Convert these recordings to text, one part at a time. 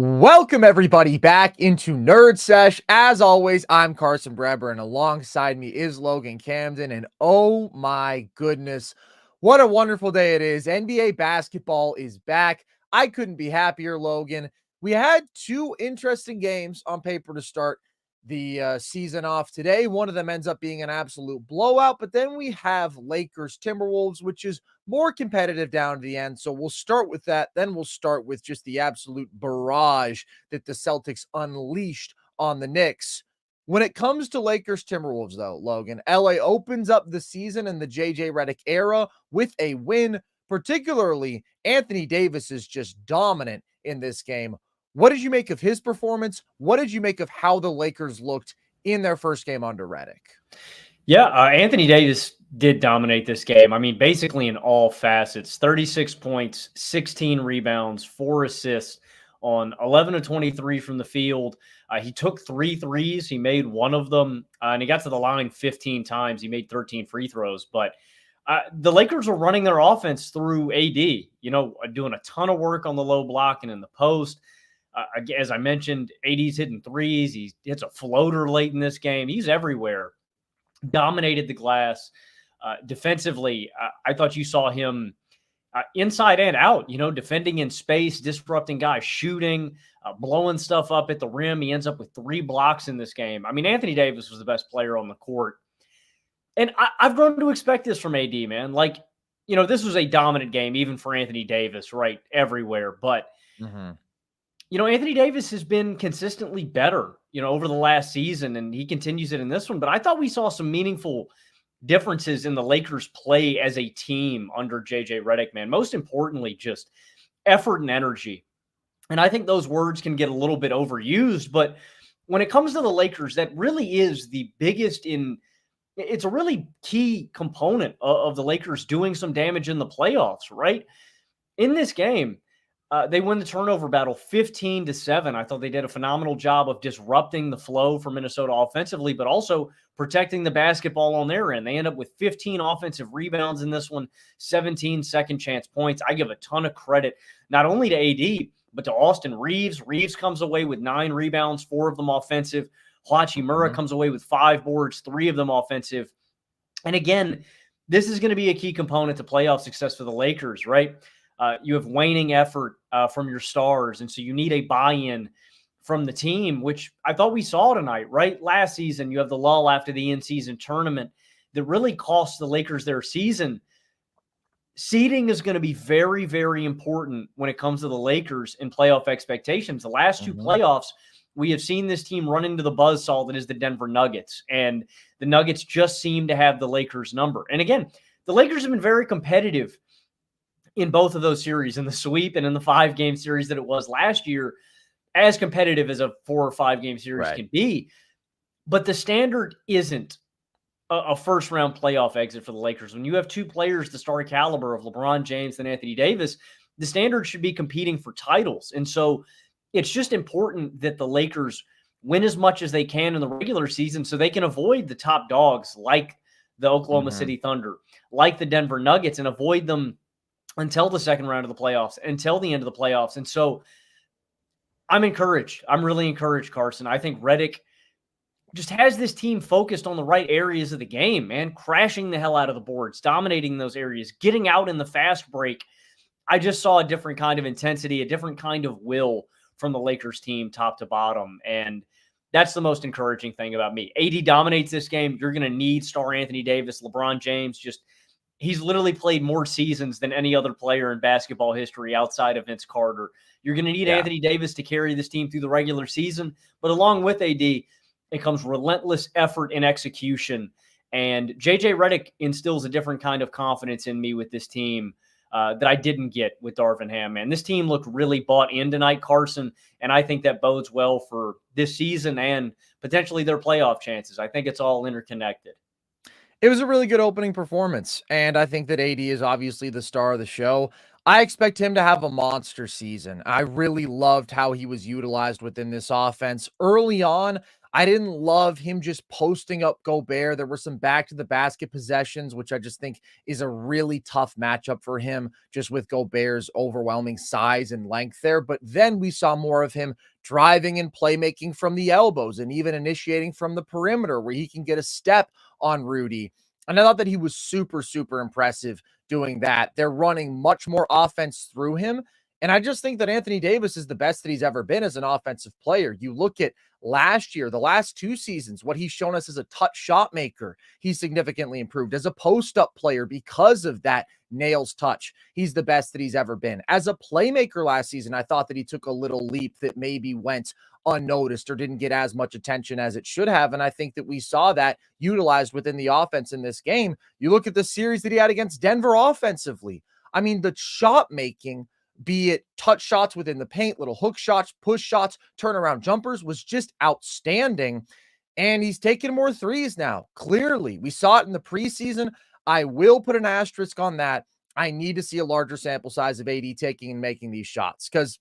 Welcome everybody back into NerdSesh. As always, I'm Carson Breber, and alongside me is Logan Camden. And oh my goodness, what a wonderful day it is. NBA basketball is back. I couldn't be happier, Logan. We had two interesting games on paper to start the season off today. One of them ends up being an absolute blowout, but then we have Lakers Timberwolves, which is more competitive down to the end. So we'll start with that. Then we'll start with just the absolute barrage that the Celtics unleashed on the Knicks. When it comes to Lakers Timberwolves, though, Logan, LA opens up the season in the JJ Redick era with a win. Particularly, Anthony Davis is just dominant in this game. What did you make of his performance? What did you make of how the Lakers looked in their first game under Redick? Yeah, Anthony Davis did dominate this game. I mean, basically in all facets, 36 points, 16 rebounds, 4 assists on 11 of 23 from the field. He took 3 threes. He made one of them, and he got to the line 15 times. He made 13 free throws. But the Lakers were running their offense through AD, doing a ton of work on the low block and in the post. As I mentioned, AD's hitting threes. He hits a floater late in this game. He's everywhere. Dominated the glass. Defensively, I thought you saw him inside and out, defending in space, disrupting guys, shooting, blowing stuff up at the rim. He ends up with 3 blocks in this game. I mean, Anthony Davis was the best player on the court. And I've grown to expect this from AD, man. This was a dominant game, even for Anthony Davis, right, everywhere. But Anthony Davis has been consistently better, over the last season, and he continues it in this one. But I thought we saw some meaningful differences in the Lakers' play as a team under JJ Redick, man. Most importantly, just effort and energy. And I think those words can get a little bit overused, but when it comes to the Lakers, that really is the biggest it's a really key component of the Lakers doing some damage in the playoffs, right? In this game, they win the turnover battle 15-7. I thought they did a phenomenal job of disrupting the flow for Minnesota offensively, but also protecting the basketball on their end. They end up with 15 offensive rebounds in this one, 17 second chance points. I give a ton of credit, not only to AD, but to Austin Reeves. Reeves comes away with 9 rebounds, 4 of them offensive. Hachimura comes away with 5 boards, 3 of them offensive. And again, this is going to be a key component to playoff success for the Lakers, right? You have waning effort from your stars, and so you need a buy-in from the team, which I thought we saw tonight, right? Last season, you have the lull after the in-season tournament that really cost the Lakers their season. Seeding is going to be very, very important when it comes to the Lakers and playoff expectations. The last 2 playoffs, we have seen this team run into the buzzsaw that is the Denver Nuggets, and the Nuggets just seem to have the Lakers' number. And again, the Lakers have been very competitive in both of those series, in the sweep and in the 5-game series that it was last year, as competitive as a 4 or 5-game series can be. But the standard isn't a first-round playoff exit for the Lakers. When you have 2 players the star caliber of LeBron James and Anthony Davis, the standard should be competing for titles. And so it's just important that the Lakers win as much as they can in the regular season so they can avoid the top dogs like the Oklahoma City Thunder, like the Denver Nuggets, and avoid them until the second round of the playoffs, until the end of the playoffs. And so I'm encouraged. I'm really encouraged, Carson. I think Redick just has this team focused on the right areas of the game, man, crashing the hell out of the boards, dominating those areas, getting out in the fast break. I just saw a different kind of intensity, a different kind of will from the Lakers team top to bottom. And that's the most encouraging thing about me. AD dominates this game. You're going to need star Anthony Davis, LeBron James. He's literally played more seasons than any other player in basketball history outside of Vince Carter. You're going to need Anthony Davis to carry this team through the regular season. But along with AD, it comes relentless effort and execution. And JJ Redick instills a different kind of confidence in me with this team that I didn't get with Darvin Ham, man. This team looked really bought in tonight, Carson, and I think that bodes well for this season and potentially their playoff chances. I think it's all interconnected. It was a really good opening performance, and I think that AD is obviously the star of the show. I expect him to have a monster season. I really loved how he was utilized within this offense. Early on, I didn't love him just posting up Gobert. There were some back to the basket possessions, which I just think is a really tough matchup for him, just with Gobert's overwhelming size and length there. But then we saw more of him driving and playmaking from the elbows and even initiating from the perimeter where he can get a step on Rudy. And I thought that he was super, super impressive doing that. They're running much more offense through him. And I just think that Anthony Davis is the best that he's ever been as an offensive player. You look at last year, the last 2 seasons, what he's shown us as a touch shot maker, he's significantly improved. As a post-up player, because of that nails touch, he's the best that he's ever been. As a playmaker last season, I thought that he took a little leap that maybe went unnoticed or didn't get as much attention as it should have. And I think that we saw that utilized within the offense in this game. You look at the series that he had against Denver offensively. I mean, the shot making, be it touch shots within the paint, little hook shots, push shots, turnaround jumpers, was just outstanding. And he's taking more threes now. Clearly, we saw it in the preseason. I will put an asterisk on that. I need to see a larger sample size of AD taking and making these shots, because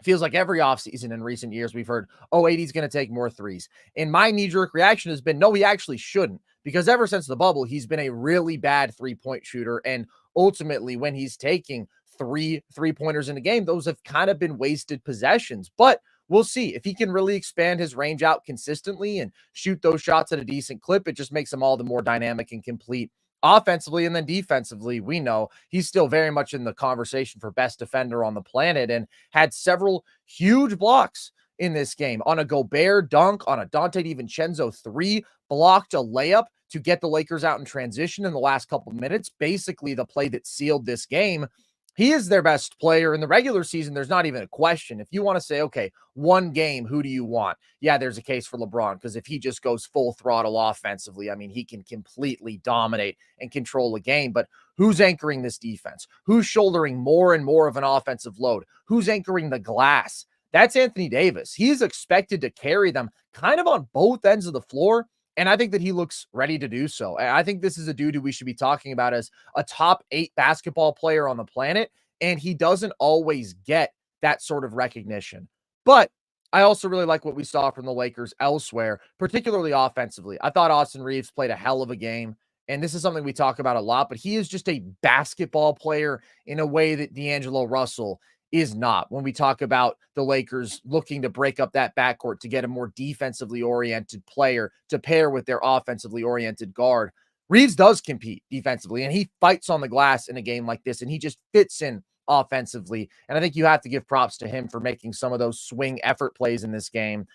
it feels like every offseason in recent years we've heard, oh, AD's going to take more threes. And my knee-jerk reaction has been, no, he actually shouldn't, because ever since the bubble, he's been a really bad three-point shooter. And ultimately, when he's taking three-pointers in a game, those have kind of been wasted possessions. But we'll see if he can really expand his range out consistently and shoot those shots at a decent clip. It just makes him all the more dynamic and complete offensively. And then defensively, we know he's still very much in the conversation for best defender on the planet, and had several huge blocks in this game. On a Gobert dunk, on a Dante DiVincenzo 3, blocked a layup to get the Lakers out in transition in the last couple minutes. Basically the play that sealed this game. He is their best player in the regular season. There's not even a question. If you want to say, okay, one game, who do you want? Yeah, there's a case for LeBron, because if he just goes full throttle offensively, I mean, he can completely dominate and control a game. But who's anchoring this defense? Who's shouldering more and more of an offensive load? Who's anchoring the glass? That's Anthony Davis. He's expected to carry them kind of on both ends of the floor. And I think that he looks ready to do so. I think this is a dude who we should be talking about as a top 8 basketball player on the planet. And he doesn't always get that sort of recognition. But I also really like what we saw from the Lakers elsewhere, particularly offensively. I thought Austin Reeves played a hell of a game. And this is something we talk about a lot, but he is just a basketball player in a way that D'Angelo Russell is not. When we talk about the Lakers looking to break up that backcourt to get a more defensively oriented player to pair with their offensively oriented guard, Reeves does compete defensively, and he fights on the glass in a game like this, and he just fits in offensively. And I think you have to give props to him for making some of those swing effort plays in this game.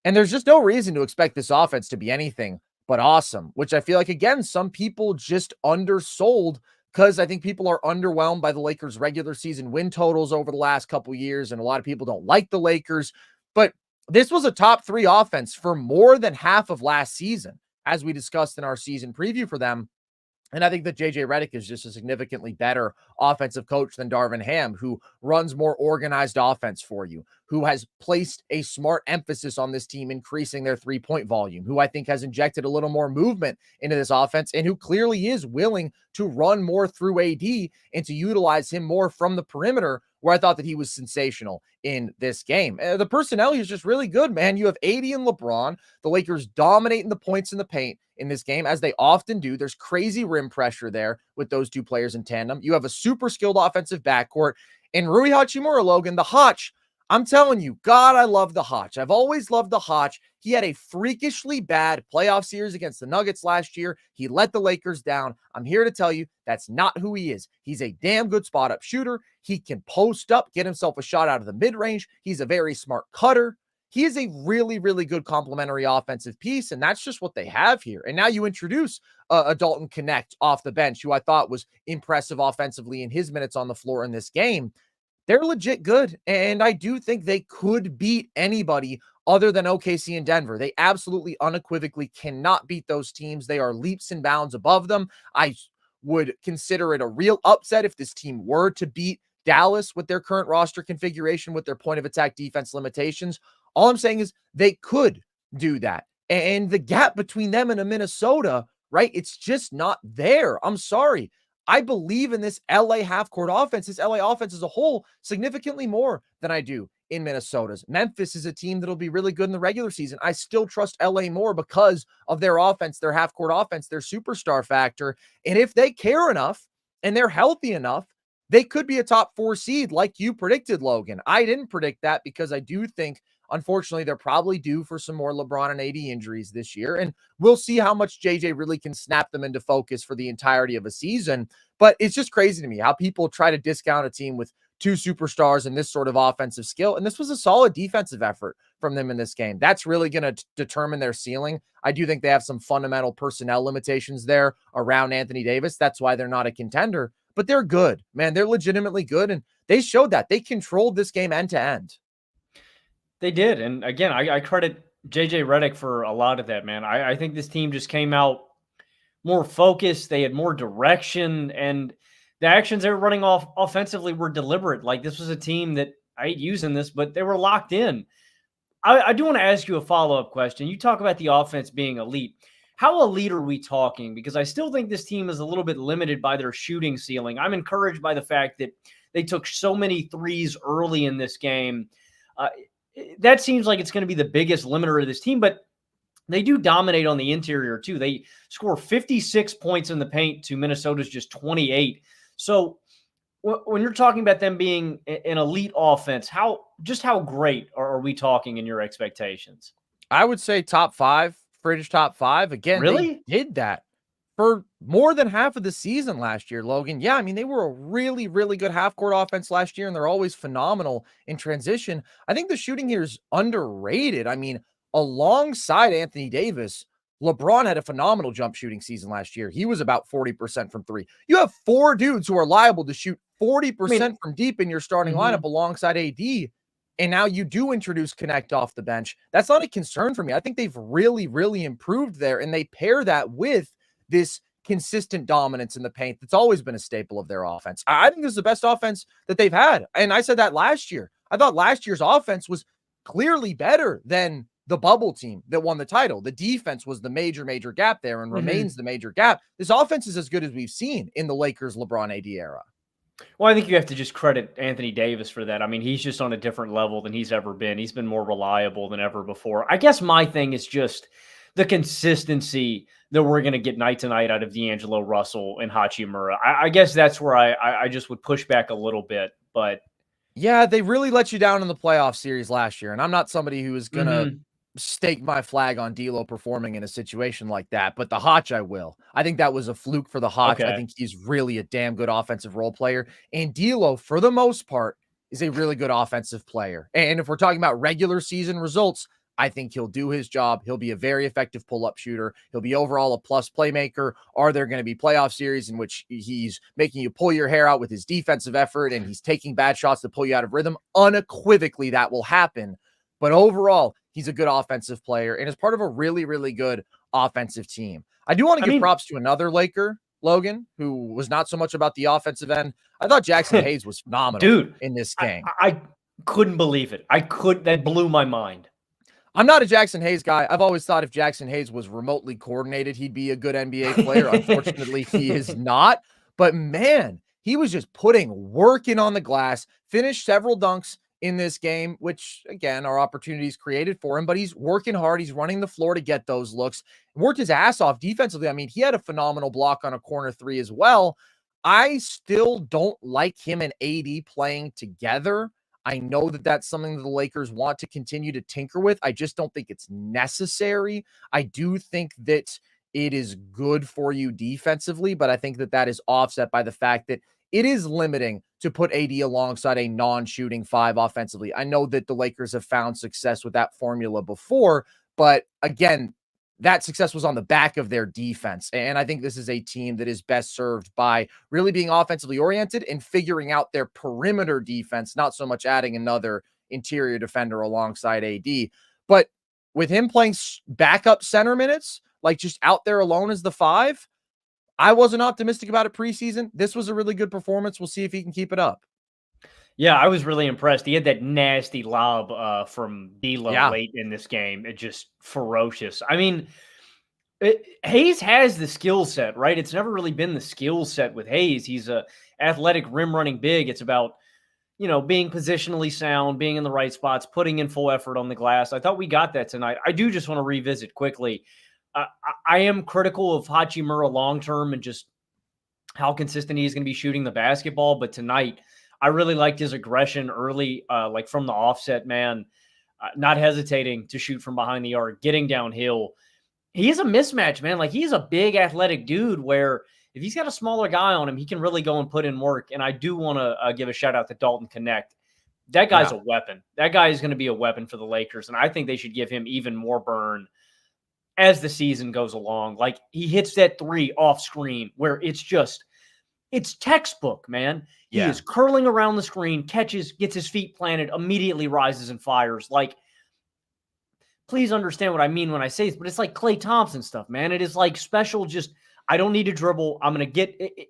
And there's just no reason to expect this offense to be anything but awesome, which I feel like, again, some people just undersold, because I think people are underwhelmed by the Lakers' regular season win totals over the last couple years, and a lot of people don't like the Lakers. But this was a top 3 offense for more than half of last season, as we discussed in our season preview for them. And I think that JJ Redick is just a significantly better offensive coach than Darvin Ham, who runs more organized offense for you, who has placed a smart emphasis on this team increasing their three-point volume, who I think has injected a little more movement into this offense, and who clearly is willing to run more through AD and to utilize him more from the perimeter, where I thought that he was sensational in this game. The personnel is just really good, man. You have AD and LeBron. The Lakers dominating the points in the paint in this game, as they often do. There's crazy rim pressure there with those two players in tandem. You have a super skilled offensive backcourt. And Rui Hachimura, Logan, the Hotch, I'm telling you, God, I love the Hotch. I've always loved the Hotch. He had a freakishly bad playoff series against the Nuggets last year. He let the Lakers down. I'm here to tell you that's not who he is. He's a damn good spot-up shooter. He can post up, get himself a shot out of the mid-range. He's a very smart cutter. He is a really, really good complementary offensive piece, and that's just what they have here. And now you introduce a Dalton Connect off the bench, who I thought was impressive offensively in his minutes on the floor in this game. They're legit good, and I do think they could beat anybody other than OKC and Denver. They absolutely unequivocally cannot beat those teams. They are leaps and bounds above them. I would consider it a real upset if this team were to beat Dallas with their current roster configuration, with their point of attack defense limitations. All I'm saying is they could do that. And the gap between them and a Minnesota, right? It's just not there. I'm sorry. I believe in this LA half-court offense, this LA offense as a whole, significantly more than I do in Minnesota's. Memphis is a team that'll be really good in the regular season. I still trust LA more because of their offense, their half-court offense, their superstar factor. And if they care enough and they're healthy enough, they could be a top 4 seed like you predicted, Logan. I didn't predict that because I do think, unfortunately, they're probably due for some more LeBron and AD injuries this year. And we'll see how much JJ really can snap them into focus for the entirety of a season. But it's just crazy to me how people try to discount a team with 2 superstars and this sort of offensive skill. And this was a solid defensive effort from them in this game. That's really going to determine their ceiling. I do think they have some fundamental personnel limitations there around Anthony Davis. That's why they're not a contender, but they're good, man. They're legitimately good. And they showed that they controlled this game end to end. They did. And again, I credit JJ Redick for a lot of that, man. I think this team just came out more focused. They had more direction, and the actions they were running off offensively were deliberate. Like, this was a team that, I hate using this, but they were locked in. I do want to ask you a follow-up question. You talk about the offense being elite. How elite are we talking? Because I still think this team is a little bit limited by their shooting ceiling. I'm encouraged by the fact that they took so many threes early in this game. That seems like it's going to be the biggest limiter of this team, but they do dominate on the interior too. They score 56 points in the paint to Minnesota's just 28. So when you're talking about them being an elite offense, how great are we talking in your expectations? I would say top 5, fringe top 5. Again, really? They did that for more than half of the season last year, Logan. Yeah, I mean, they were a really, really good half-court offense last year, and they're always phenomenal in transition. I think the shooting here is underrated. I mean, alongside Anthony Davis, LeBron had a phenomenal jump shooting season last year. He was about 40% from 3. You have 4 dudes who are liable to shoot 40% from deep in your starting lineup alongside AD. And now you do introduce Connect off the bench. That's not a concern for me. I think they've really, really improved there. And they pair that with this consistent dominance in the paint that's always been a staple of their offense. I think this is the best offense that they've had. And I said that last year. I thought last year's offense was clearly better than the bubble team that won the title. The defense was the major gap there and remains the major gap. This offense is as good as we've seen in the Lakers LeBron AD era. Well, I think you have to just credit Anthony Davis for that. I mean, he's just on a different level than he's ever been. He's been more reliable than ever before. I guess my thing is just the consistency that we're going to get night to night out of D'Angelo Russell and Hachimura. I guess that's where I just would push back a little bit. But yeah, they really let you down in the playoff series last year. And I'm not somebody who is going to stake my flag on D'Lo performing in a situation like that, but the Hotch I will. I think that was a fluke for the Hotch. Okay. I think he's really a damn good offensive role player. And D'Lo, for the most part, is a really good offensive player. And if we're talking about regular season results, I think he'll do his job. He'll be a very effective pull-up shooter. He'll be overall a plus playmaker. Are there going to be playoff series in which he's making you pull your hair out with his defensive effort and he's taking bad shots to pull you out of rhythm? Unequivocally, that will happen. But overall, he's a good offensive player and is part of a really, really good offensive team. I do want to give props to another Laker, Logan, who was not so much about the offensive end. I thought Jackson Hayes was phenomenal in this game. I couldn't believe it. That blew my mind. I'm not a Jackson Hayes guy. I've always thought if Jackson Hayes was remotely coordinated, he'd be a good NBA player. Unfortunately, he is not. But man, he was just putting work in on the glass, finished several dunks in this game, which again are opportunities created for him, but he's working hard. He's running the floor to get those looks, worked his ass off defensively. I mean, he had a phenomenal block on a corner 3 as well. I still don't like him and AD playing together. I know that that's something that the Lakers want to continue to tinker with. I just don't think it's necessary. I do think that it is good for you defensively, but I think that that is offset by the fact that it is limiting to put AD alongside a non-shooting 5 offensively. I know that the Lakers have found success with that formula before, but again, that success was on the back of their defense. And I think this is a team that is best served by really being offensively oriented and figuring out their perimeter defense, not so much adding another interior defender alongside AD. But with him playing backup center minutes, like just out there alone as the 5, I wasn't optimistic about it preseason. This was a really good performance. We'll see if he can keep it up. Yeah, I was really impressed. He had that nasty lob from D'Lo late in this game. It just ferocious. I mean, Hayes has the skill set, right? It's never really been the skill set with Hayes. He's a athletic rim running big. It's about, being positionally sound, being in the right spots, putting in full effort on the glass. I thought we got that tonight. I do just want to revisit quickly. I am critical of Hachimura long-term and just how consistent he's going to be shooting the basketball. But tonight, I really liked his aggression early, like from the offset, man, not hesitating to shoot from behind the arc, getting downhill. He's a mismatch, man. Like, he's a big athletic dude where if he's got a smaller guy on him, he can really go and put in work. And I do want to give a shout out to Dalton Connect. That guy's a weapon. That guy is going to be a weapon for the Lakers. And I think they should give him even more burn as the season goes along. Like, he hits that three off screen where it's textbook, man. He is curling around the screen, catches, gets his feet planted, immediately rises and fires. Like, please understand what I mean when I say this, but it's like Klay Thompson stuff, man. It is like special. Just, I don't need to dribble. I'm going to get it.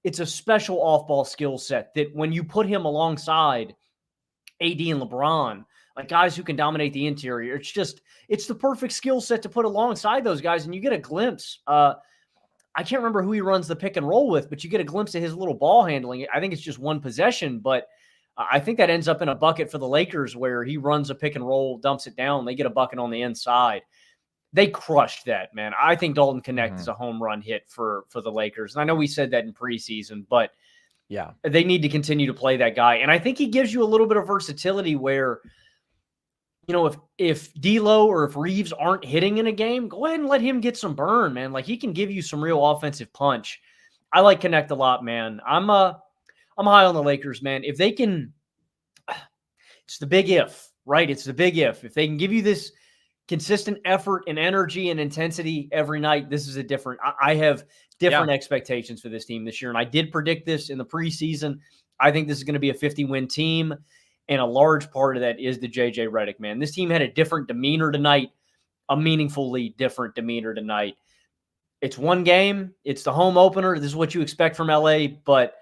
It's a special off-ball skill set that when you put him alongside AD and LeBron, like guys who can dominate the interior, it's the perfect skill set to put alongside those guys. And you get a glimpse. I can't remember who he runs the pick and roll with, but you get a glimpse of his little ball handling. I think it's just one possession, but I think that ends up in a bucket for the Lakers where he runs a pick and roll, dumps it down. They get a bucket on the inside. They crushed that, man. I think Dalton Connect is a home run hit for the Lakers. And I know we said that in preseason, but they need to continue to play that guy. And I think he gives you a little bit of versatility where, if D'Lo or if Reeves aren't hitting in a game, go ahead and let him get some burn, man. Like, he can give you some real offensive punch. I like Connect a lot, man. I'm high on the Lakers, man. If they can, it's the big if, right? It's the big if. If they can give you this consistent effort and energy and intensity every night, this is a different, I have different expectations for this team this year. And I did predict this in the preseason. I think this is going to be a 50-win team. And a large part of that is the JJ Redick, man. This team had a different demeanor tonight, a meaningfully different demeanor tonight. It's one game. It's the home opener. This is what you expect from LA, but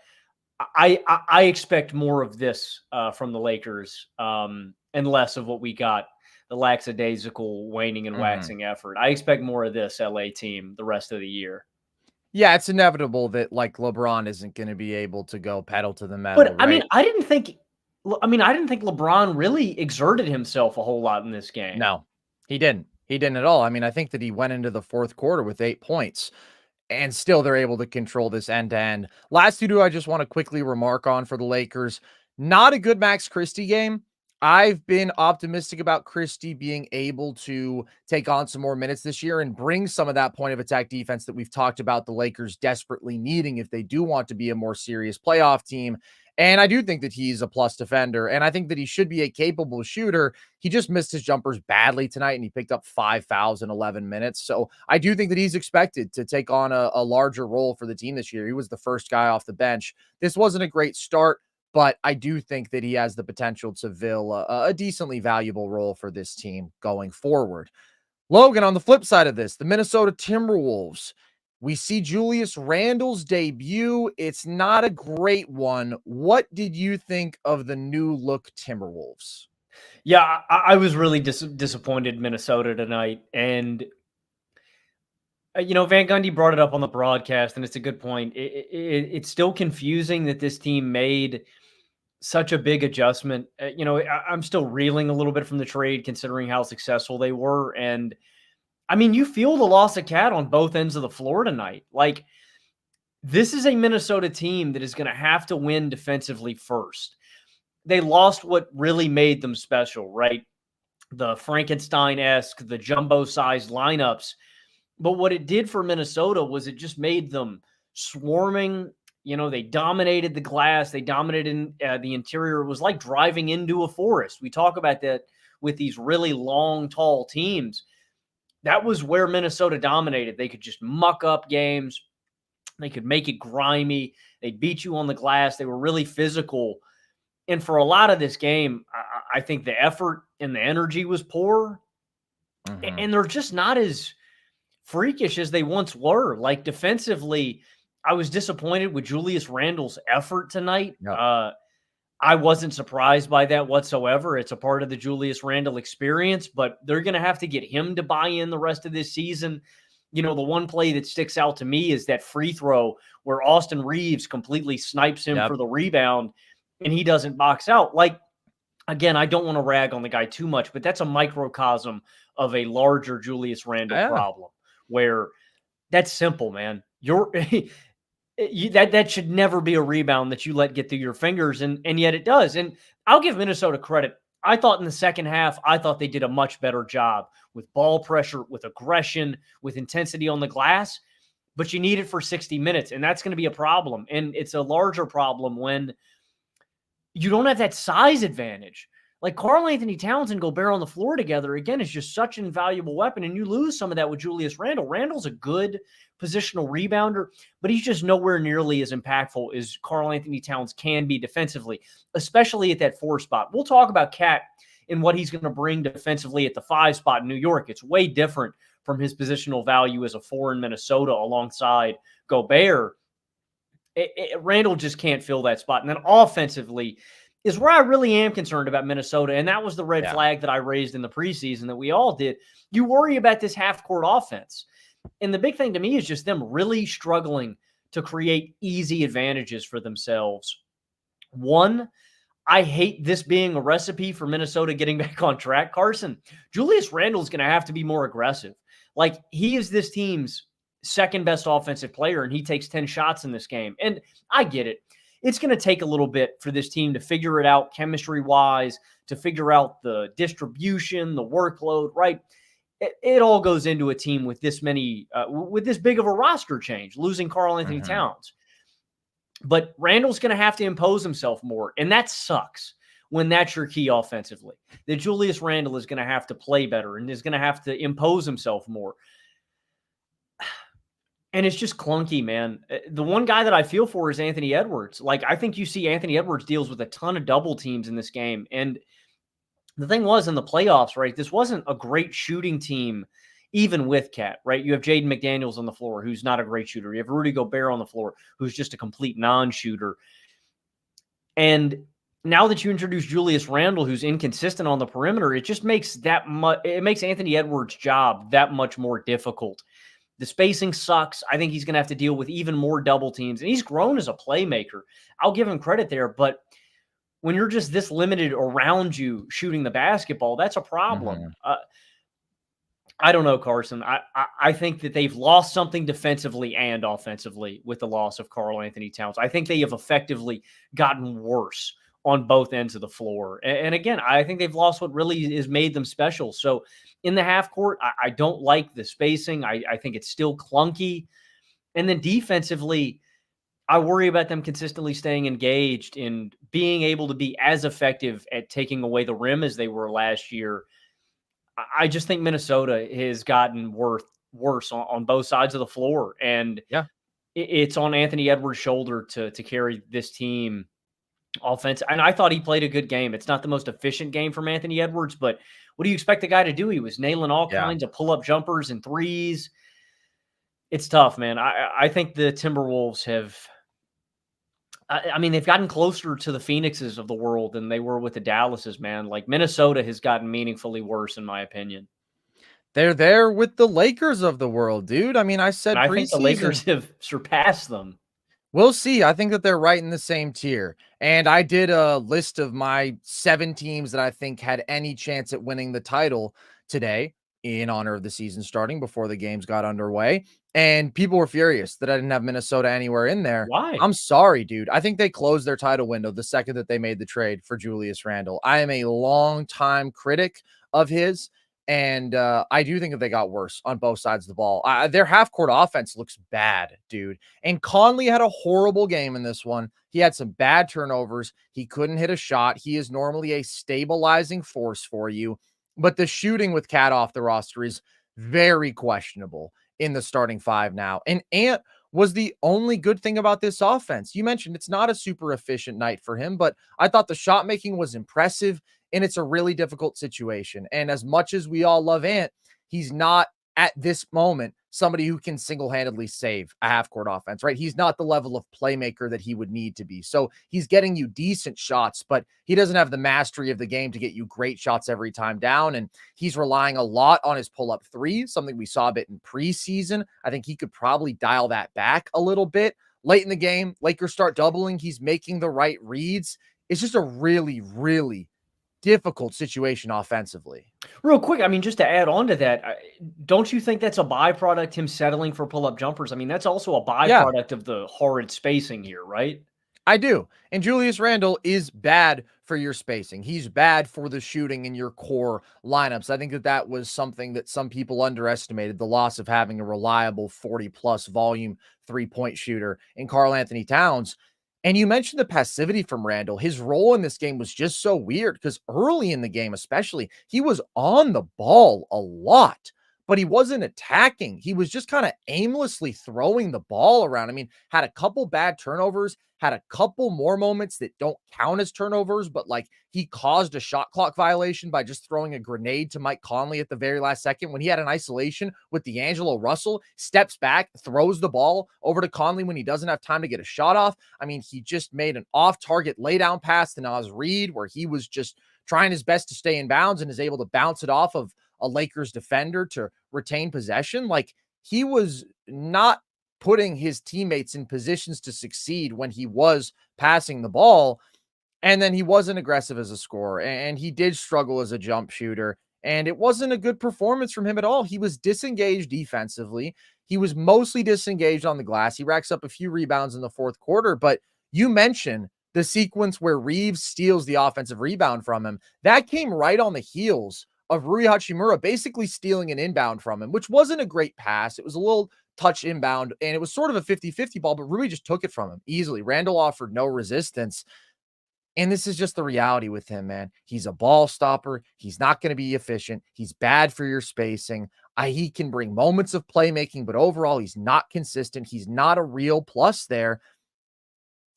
I expect more of this from the Lakers and less of what we got, the lackadaisical waning and waxing effort. I expect more of this LA team the rest of the year. Yeah, it's inevitable that, like, LeBron isn't going to be able to go pedal to the metal. But, right? I didn't think LeBron really exerted himself a whole lot in this game. No, he didn't. He didn't at all. I mean, I think that he went into the fourth quarter with 8 points. And still they're able to control this end-to-end. Last two I just want to quickly remark on for the Lakers. Not a good Max Christie game. I've been optimistic about Christie being able to take on some more minutes this year and bring some of that point of attack defense that we've talked about the Lakers desperately needing if they do want to be a more serious playoff team. And I do think that he's a plus defender, and I think that he should be a capable shooter. He just missed his jumpers badly tonight, and he picked up 5 fouls in 11 minutes. So I do think that he's expected to take on a larger role for the team this year. He was the first guy off the bench. This wasn't a great start, but I do think that he has the potential to fill a decently valuable role for this team going forward. Logan, on the flip side of this, the Minnesota Timberwolves. We see Julius Randle's debut. It's not a great one. What did you think of the new look Timberwolves? Yeah, I was really disappointed in Minnesota tonight. And, Van Gundy brought it up on the broadcast, and it's a good point. It's still confusing that this team made such a big adjustment. I'm still reeling a little bit from the trade considering how successful they were. And, you feel the loss of Cat on both ends of the floor tonight. Like, this is a Minnesota team that is going to have to win defensively first. They lost what really made them special, right? The Frankenstein-esque, the jumbo-sized lineups. But what it did for Minnesota was it just made them swarming. They dominated the glass. They dominated the interior. It was like driving into a forest. We talk about that with these really long, tall teams. That was where Minnesota dominated. They could just muck up games. They could make it grimy. They'd beat you on the glass. They were really physical. And for a lot of this game, I think the effort and the energy was poor. And they're just not as freakish as they once were. Like, defensively, I was disappointed with Julius Randle's effort tonight. Yep. I wasn't surprised by that whatsoever. It's a part of the Julius Randle experience, but they're going to have to get him to buy in the rest of this season. the one play that sticks out to me is that free throw where Austin Reeves completely snipes him for the rebound and he doesn't box out. Like, again, I don't want to rag on the guy too much, but that's a microcosm of a larger Julius Randle problem where that's simple, man. That should never be a rebound that you let get through your fingers, and yet it does. And I'll give Minnesota credit. I thought in the second half, they did a much better job with ball pressure, with aggression, with intensity on the glass, but you need it for 60 minutes, and that's going to be a problem. And it's a larger problem when you don't have that size advantage. Like Karl-Anthony Towns and Gobert on the floor together, again, is just such an invaluable weapon, and you lose some of that with Julius Randle. Randle's a good positional rebounder, but he's just nowhere nearly as impactful as Karl-Anthony Towns can be defensively, especially at that 4 spot. We'll talk about Cat and what he's going to bring defensively at the 5 spot in New York. It's way different from his positional value as a 4 in Minnesota alongside Gobert. Randle just can't fill that spot. And then offensively is where I really am concerned about Minnesota, and that was the red flag that I raised in the preseason that we all did. You worry about this half-court offense. And the big thing to me is just them really struggling to create easy advantages for themselves. One, I hate this being a recipe for Minnesota getting back on track, Carson. Julius Randle is going to have to be more aggressive. Like, he is this team's second best offensive player, and he takes 10 shots in this game. And I get it. It's going to take a little bit for this team to figure it out chemistry-wise, to figure out the distribution, the workload, right? It all goes into a team with this many, with this big of a roster change, losing Karl-Anthony Towns. But Randle's going to have to impose himself more, and that sucks when that's your key offensively. That Julius Randle is going to have to play better and is going to have to impose himself more. And it's just clunky, man. The one guy that I feel for is Anthony Edwards. Like, I think you see Anthony Edwards deals with a ton of double teams in this game. And the thing was in the playoffs, right, this wasn't a great shooting team, even with Cat, right? You have Jaden McDaniels on the floor, who's not a great shooter. You have Rudy Gobert on the floor, who's just a complete non-shooter. And now that you introduce Julius Randle, who's inconsistent on the perimeter, it just makes it makes Anthony Edwards' job that much more difficult. The spacing sucks. I think he's going to have to deal with even more double teams. And he's grown as a playmaker. I'll give him credit there. But when you're just this limited around you shooting the basketball, that's a problem. I don't know, Carson. I think that they've lost something defensively and offensively with the loss of Karl-Anthony Towns. I think they have effectively gotten worse on both ends of the floor. And again, I think they've lost what really has made them special. So in the half court, I don't like the spacing. I think it's still clunky. And then defensively, I worry about them consistently staying engaged and being able to be as effective at taking away the rim as they were last year. I just think Minnesota has gotten worse on both sides of the floor. And it's on Anthony Edwards' shoulder to carry this team offense. And I thought he played a good game. It's not the most efficient game from Anthony Edwards, but what do you expect the guy to do? He was nailing all kinds of pull-up jumpers and threes. It's tough, man. I think the Timberwolves have they've gotten closer to the Phoenixes of the world than they were with the Dallases, man. Like, Minnesota has gotten meaningfully worse, in my opinion. They're there with the Lakers of the world, dude. I mean, I said I think the Lakers have surpassed them. We'll see. I think that they're right in the same tier. And I did a list of my 7 teams that I think had any chance at winning the title today in honor of the season starting before the games got underway. And people were furious that I didn't have Minnesota anywhere in there. Why? I'm sorry, dude. I think they closed their title window the second that they made the trade for Julius Randle. I am a longtime critic of his. And I do think that they got worse on both sides of the ball. Their half-court offense looks bad, dude. And Conley had a horrible game in this one. He had some bad turnovers. He couldn't hit a shot. He is normally a stabilizing force for you. But the shooting with Cat off the roster is very questionable in the starting 5 now. And Ant was the only good thing about this offense. You mentioned it's not a super efficient night for him, but I thought the shot making was impressive. And it's a really difficult situation. And as much as we all love Ant, he's not at this moment somebody who can single-handedly save a half-court offense, right? He's not the level of playmaker that he would need to be. So he's getting you decent shots, but he doesn't have the mastery of the game to get you great shots every time down. And he's relying a lot on his pull-up three, something we saw a bit in preseason. I think he could probably dial that back a little bit. Late in the game, Lakers start doubling. He's making the right reads. It's just a really, really difficult situation offensively. Real quick, I mean, just to add on to that, don't you think that's a byproduct, him settling for pull-up jumpers? I mean, that's also a byproduct of the horrid spacing here, right? I do. And Julius Randle is bad for your spacing. He's bad for the shooting in your core lineups. I think that was something that some people underestimated, the loss of having a reliable 40-plus volume three-point shooter in Karl-Anthony Towns. And you mentioned the passivity from Randle. His role in this game was just so weird because early in the game, especially, he was on the ball a lot, but he wasn't attacking. He was just kind of aimlessly throwing the ball around. I mean, had a couple bad turnovers, had a couple more moments that don't count as turnovers, but like he caused a shot clock violation by just throwing a grenade to Mike Conley at the very last second when he had an isolation with D'Angelo Russell, steps back, throws the ball over to Conley when he doesn't have time to get a shot off. I mean, he just made an off-target laydown pass to Naz Reid where he was just trying his best to stay in bounds and is able to bounce it off of a Lakers defender to retain possession. Like, he was not putting his teammates in positions to succeed when he was passing the ball. And then he wasn't aggressive as a scorer, and he did struggle as a jump shooter. And it wasn't a good performance from him at all. He was disengaged defensively. He was mostly disengaged on the glass. He racks up a few rebounds in the fourth quarter, but you mentioned the sequence where Reeves steals the offensive rebound from him. That came right on the heels of Rui Hachimura basically stealing an inbound from him, which wasn't a great pass. It was a little touch inbound, and it was sort of a 50-50 ball, but Rui just took it from him easily. Randle offered no resistance. And this is just the reality with him, man. He's a ball stopper. He's not going to be efficient. He's bad for your spacing. He can bring moments of playmaking, but overall, he's not consistent. He's not a real plus there.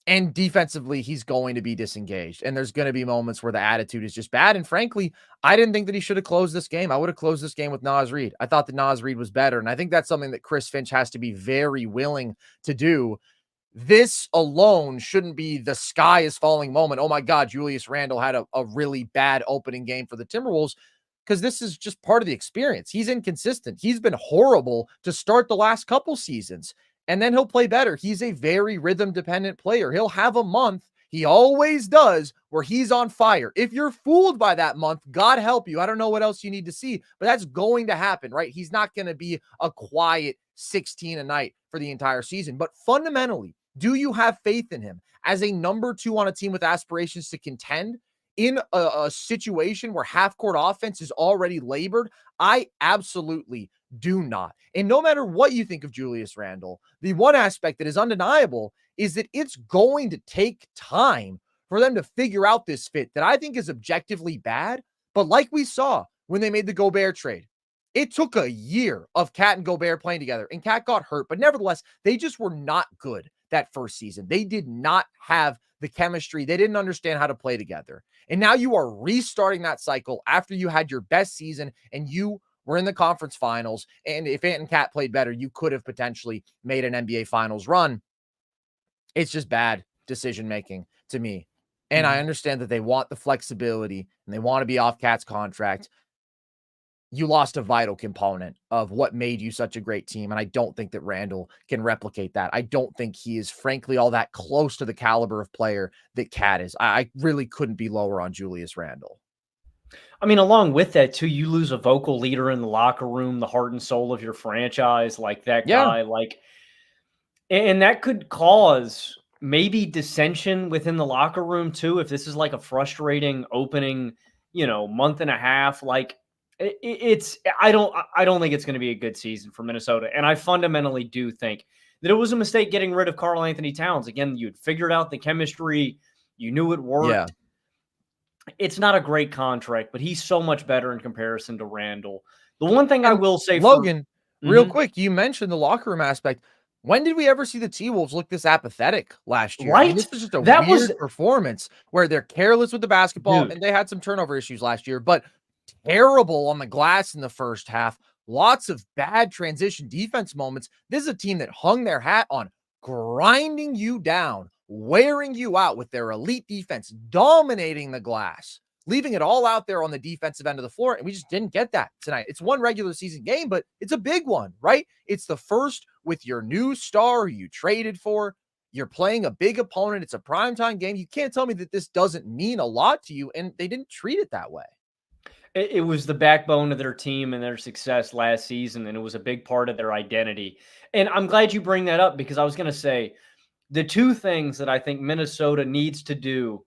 And defensively, he's going to be disengaged. And there's going to be moments where the attitude is just bad. And frankly, I didn't think that he should have closed this game. I would have closed this game with Naz Reid. I thought that Naz Reid was better. And I think that's something that Chris Finch has to be very willing to do. This alone shouldn't be the sky is falling moment. Oh my God, Julius Randle had a really bad opening game for the Timberwolves, because this is just part of the experience. He's inconsistent. He's been horrible to start the last couple seasons, and then he'll play better. He's a very rhythm-dependent player. He'll have a month, he always does, where he's on fire. If you're fooled by that month, God help you. I don't know what else you need to see, but that's going to happen, right? He's not going to be a quiet 16 a night for the entire season. But fundamentally, do you have faith in him as a number 2 on a team with aspirations to contend in a situation where half-court offense is already labored? I absolutely do not. And no matter what you think of Julius Randle, the one aspect that is undeniable is that it's going to take time for them to figure out this fit that I think is objectively bad. But like we saw when they made the Gobert trade, it took a year of Cat and Gobert playing together, and Cat got hurt, but nevertheless, they just were not good that first season. They did not have the chemistry. They didn't understand how to play together. And now you are restarting that cycle after you had your best season and you were in the conference finals. And if Ant and Cat played better, you could have potentially made an NBA finals run. It's just bad decision-making to me. And I understand that they want the flexibility and they want to be off Cat's contract. You lost a vital component of what made you such a great team. And I don't think that Randle can replicate that. I don't think he is frankly all that close to the caliber of player that Cat is. I really couldn't be lower on Julius Randle. I mean, along with that too, you lose a vocal leader in the locker room, the heart and soul of your franchise, like that guy, and that could cause maybe dissension within the locker room too. If this is like a frustrating opening, month and a half, I don't think it's going to be a good season for Minnesota. And I fundamentally do think that it was a mistake getting rid of Karl-Anthony Towns. Again, you'd figured out the chemistry. You knew it worked. Yeah. It's not a great contract, but he's so much better in comparison to Randle. The one thing I will say, Logan, real quick, you mentioned the locker room aspect. When did we ever see the T-Wolves look this apathetic last year? Right? I mean, this was just a weird performance where they're careless with the basketball, and they had some turnover issues last year, but terrible on the glass in the first half. lots of bad transition defense moments. This is a team that hung their hat on grinding you down, wearing you out with their elite defense, dominating the glass, leaving it all out there on the defensive end of the floor. And we just didn't get that tonight. It's one regular season game, but it's a big one, right? It's the first with your new star who you traded for. You're playing a big opponent. It's a primetime game. You can't tell me that this doesn't mean a lot to you. And they didn't treat it that way. It was the backbone of their team and their success last season, and it was a big part of their identity. And I'm glad you bring that up, because I was going to say the two things that I think Minnesota needs to do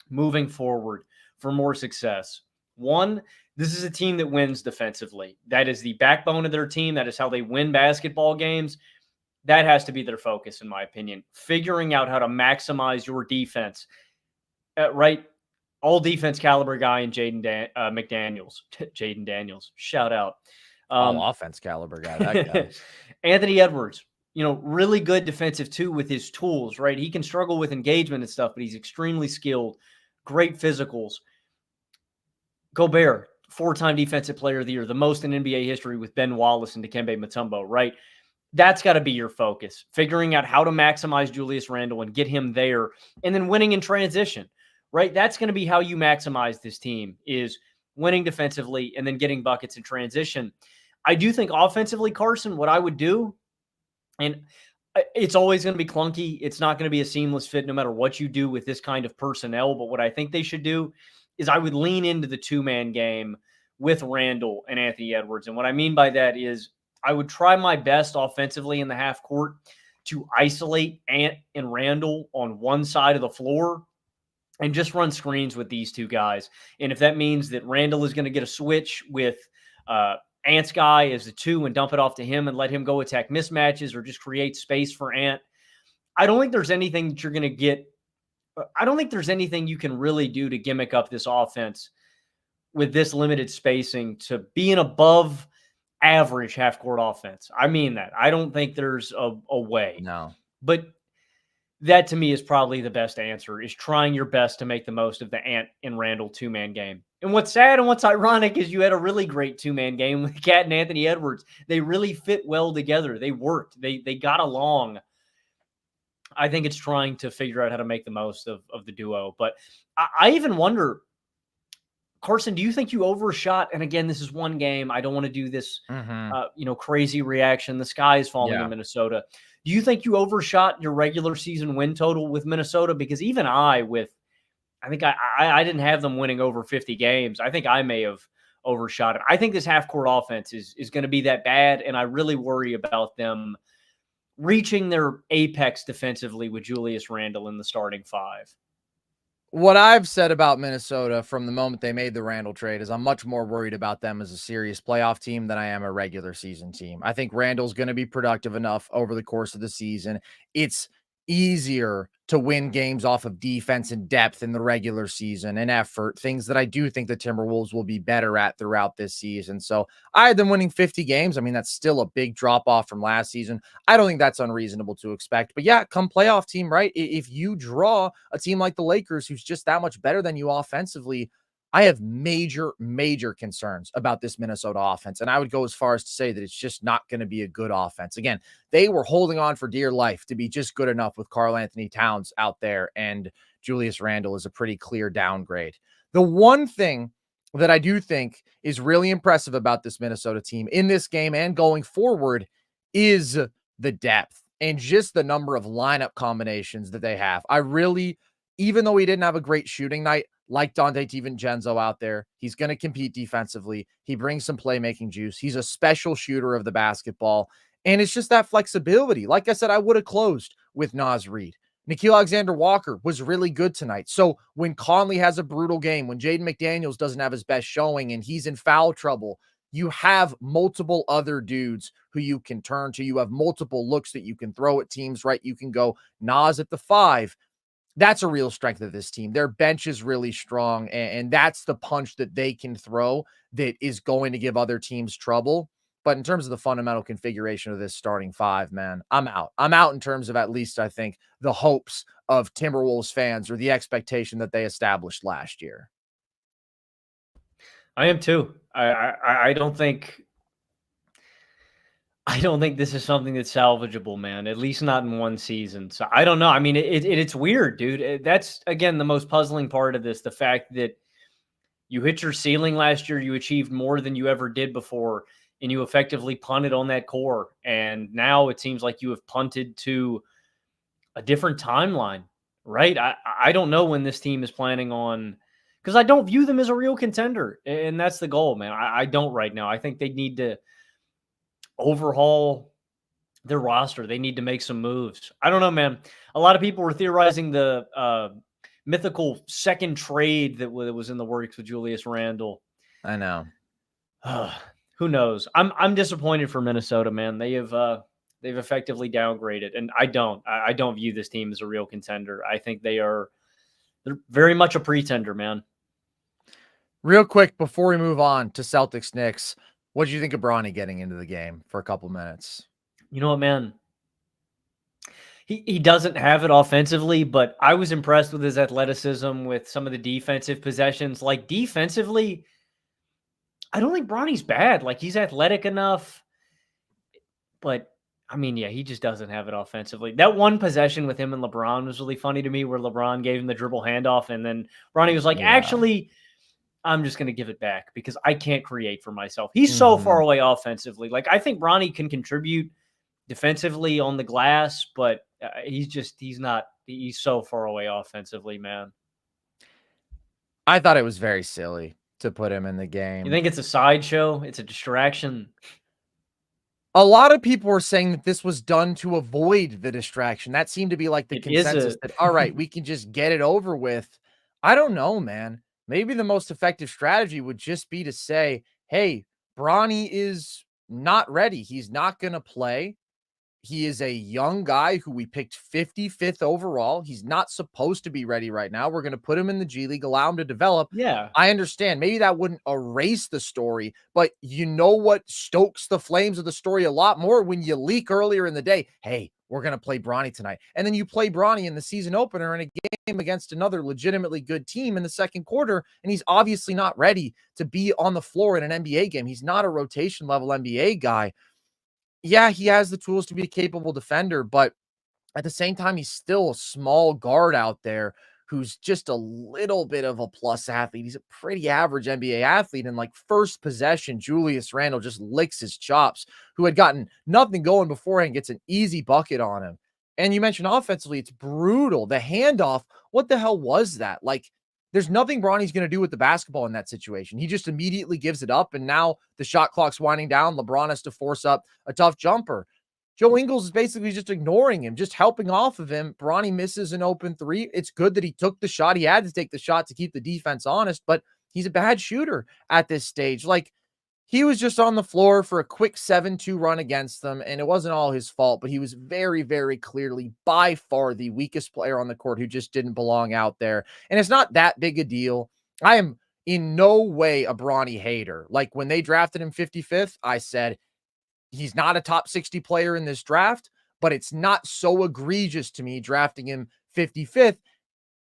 moving forward for more success. One, this is a team that wins defensively. That is the backbone of their team. That is how they win basketball games. That has to be their focus, in my opinion. Figuring out how to maximize your defense, right? All defense caliber guy in Jaden McDaniels. Jaden Daniels. Shout out. All offense caliber guy, that guy. Anthony Edwards, really good defensive too with his tools, right? He can struggle with engagement and stuff, but he's extremely skilled. Great physicals. Gobert, 4-time defensive player of the year, the most in NBA history with Ben Wallace and Dikembe Mutombo, right? That's got to be your focus. Figuring out how to maximize Julius Randle and get him there, and then winning in transition. Right? That's going to be how you maximize this team, is winning defensively and then getting buckets in transition. I do think offensively, Carson, what I would do, and it's always going to be clunky. It's not going to be a seamless fit no matter what you do with this kind of personnel. But what I think they should do is I would lean into the two-man game with Randle and Anthony Edwards. And what I mean by that is I would try my best offensively in the half court to isolate Ant and Randle on one side of the floor and just run screens with these two guys. And if that means that Randle is going to get a switch with Ant's guy as the 2 and dump it off to him and let him go attack mismatches or just create space for Ant, I don't think there's anything that you're going to get. I don't think there's anything you can really do to gimmick up this offense with this limited spacing to be an above average half-court offense. I mean that. I don't think there's a way. No. But that to me is probably the best answer, is trying your best to make the most of the Ant and Randle two-man game. And what's sad and what's ironic is you had a really great two-man game with Cat and Anthony Edwards. They really fit well together. They worked. They got along. I think it's trying to figure out how to make the most of the duo. But I even wonder, Carson, do you think you overshot? And again, this is one game. I don't want to do this, crazy reaction. The sky is falling in Minnesota. Do you think you overshot your regular season win total with Minnesota? Because even I think I didn't have them winning over 50 games. I think I may have overshot it. I think this half-court offense is going to be that bad, and I really worry about them reaching their apex defensively with Julius Randle in the starting 5. What I've said about Minnesota from the moment they made the Randle trade is I'm much more worried about them as a serious playoff team than I am a regular season team. I think Randle's going to be productive enough over the course of the season. It's easier to win games off of defense and depth in the regular season and effort, things that I do think the Timberwolves will be better at throughout this season. So I had them winning 50 games. I mean, that's still a big drop off from last season. I don't think that's unreasonable to expect, but yeah, come playoff team, right? If you draw a team like the Lakers, who's just that much better than you offensively, I have major, major concerns about this Minnesota offense. And I would go as far as to say that it's just not going to be a good offense. Again, they were holding on for dear life to be just good enough with Karl-Anthony Towns out there. And Julius Randle is a pretty clear downgrade. The one thing that I do think is really impressive about this Minnesota team in this game and going forward is the depth and just the number of lineup combinations that they have. I really, even though he didn't have a great shooting night, like Dante DiVincenzo out there. He's going to compete defensively. He brings some playmaking juice. He's a special shooter of the basketball. And it's just that flexibility. Like I said, I would have closed with Naz Reid. Nickeil Alexander-Walker was really good tonight. So when Conley has a brutal game, when Jaden McDaniels doesn't have his best showing and he's in foul trouble, you have multiple other dudes who you can turn to. You have multiple looks that you can throw at teams, right? You can go Naz at the 5. That's a real strength of this team. Their bench is really strong, and that's the punch that they can throw that is going to give other teams trouble. But in terms of the fundamental configuration of this starting 5, man, I'm out. I'm out in terms of at least, I think, the hopes of Timberwolves fans or the expectation that they established last year. I am too. I don't think I don't think this is something that's salvageable, man, at least not in one season. So I don't know. I mean, it's weird, dude. That's, again, the most puzzling part of this, the fact that you hit your ceiling last year, you achieved more than you ever did before, and you effectively punted on that core. And now it seems like you have punted to a different timeline, right? I don't know when this team is planning on, because I don't view them as a real contender, and that's the goal, man. I don't right now. I think they need to overhaul their roster. They need to make some moves. I don't know, man. A lot of people were theorizing the mythical second trade that was in the works with Julius Randle. I know. Who knows? I'm disappointed for Minnesota, man. They've effectively downgraded, and I don't view this team as a real contender. I think they're very much a pretender, man. Real quick before we move on to Celtics Knicks, what did you think of Bronny getting into the game for a couple minutes? You know what, man? He doesn't have it offensively, but I was impressed with his athleticism with some of the defensive possessions. Like, defensively, I don't think Bronny's bad. Like, he's athletic enough, but I mean, yeah, he just doesn't have it offensively. That one possession with him and LeBron was really funny to me, where LeBron gave him the dribble handoff, and then Bronny was like, actually, I'm just going to give it back because I can't create for myself. He's so far away offensively. Like, I think Bronny can contribute defensively on the glass, but he's so far away offensively, man. I thought it was very silly to put him in the game. You think it's a sideshow? It's a distraction? A lot of people were saying that this was done to avoid the distraction. That seemed to be like the consensus that, all right, we can just get it over with. I don't know, man. Maybe the most effective strategy would just be to say, hey, Bronny is not ready. He's not going to play. He is a young guy who we picked 55th overall. He's not supposed to be ready right now. We're going to put him in the G League, allow him to develop. Yeah. I understand. Maybe that wouldn't erase the story, but you know what stokes the flames of the story a lot more when you leak earlier in the day, hey, we're going to play Bronny tonight. And then you play Bronny in the season opener in a game against another legitimately good team in the second quarter, and he's obviously not ready to be on the floor in an NBA game. He's not a rotation level NBA guy. Yeah, he has the tools to be a capable defender, but at the same time, he's still a small guard out there who's just a little bit of a plus athlete. He's a pretty average NBA athlete. And like first possession, Julius Randle just licks his chops, who had gotten nothing going beforehand, gets an easy bucket on him. And you mentioned offensively, it's brutal. The handoff, what the hell was that? Like, there's nothing Bronny's going to do with the basketball in that situation. He just immediately gives it up, and now the shot clock's winding down. LeBron has to force up a tough jumper. Joe Ingles is basically just ignoring him, just helping off of him. Bronny misses an open three. It's good that he took the shot. He had to take the shot to keep the defense honest, but he's a bad shooter at this stage. Like, he was just on the floor for a quick 7-2 run against them, and it wasn't all his fault, but he was very, very clearly by far the weakest player on the court who just didn't belong out there. And it's not that big a deal. I am in no way a Bronny hater. Like, when they drafted him 55th, I said, he's not a top 60 player in this draft, but it's not so egregious to me drafting him 55th.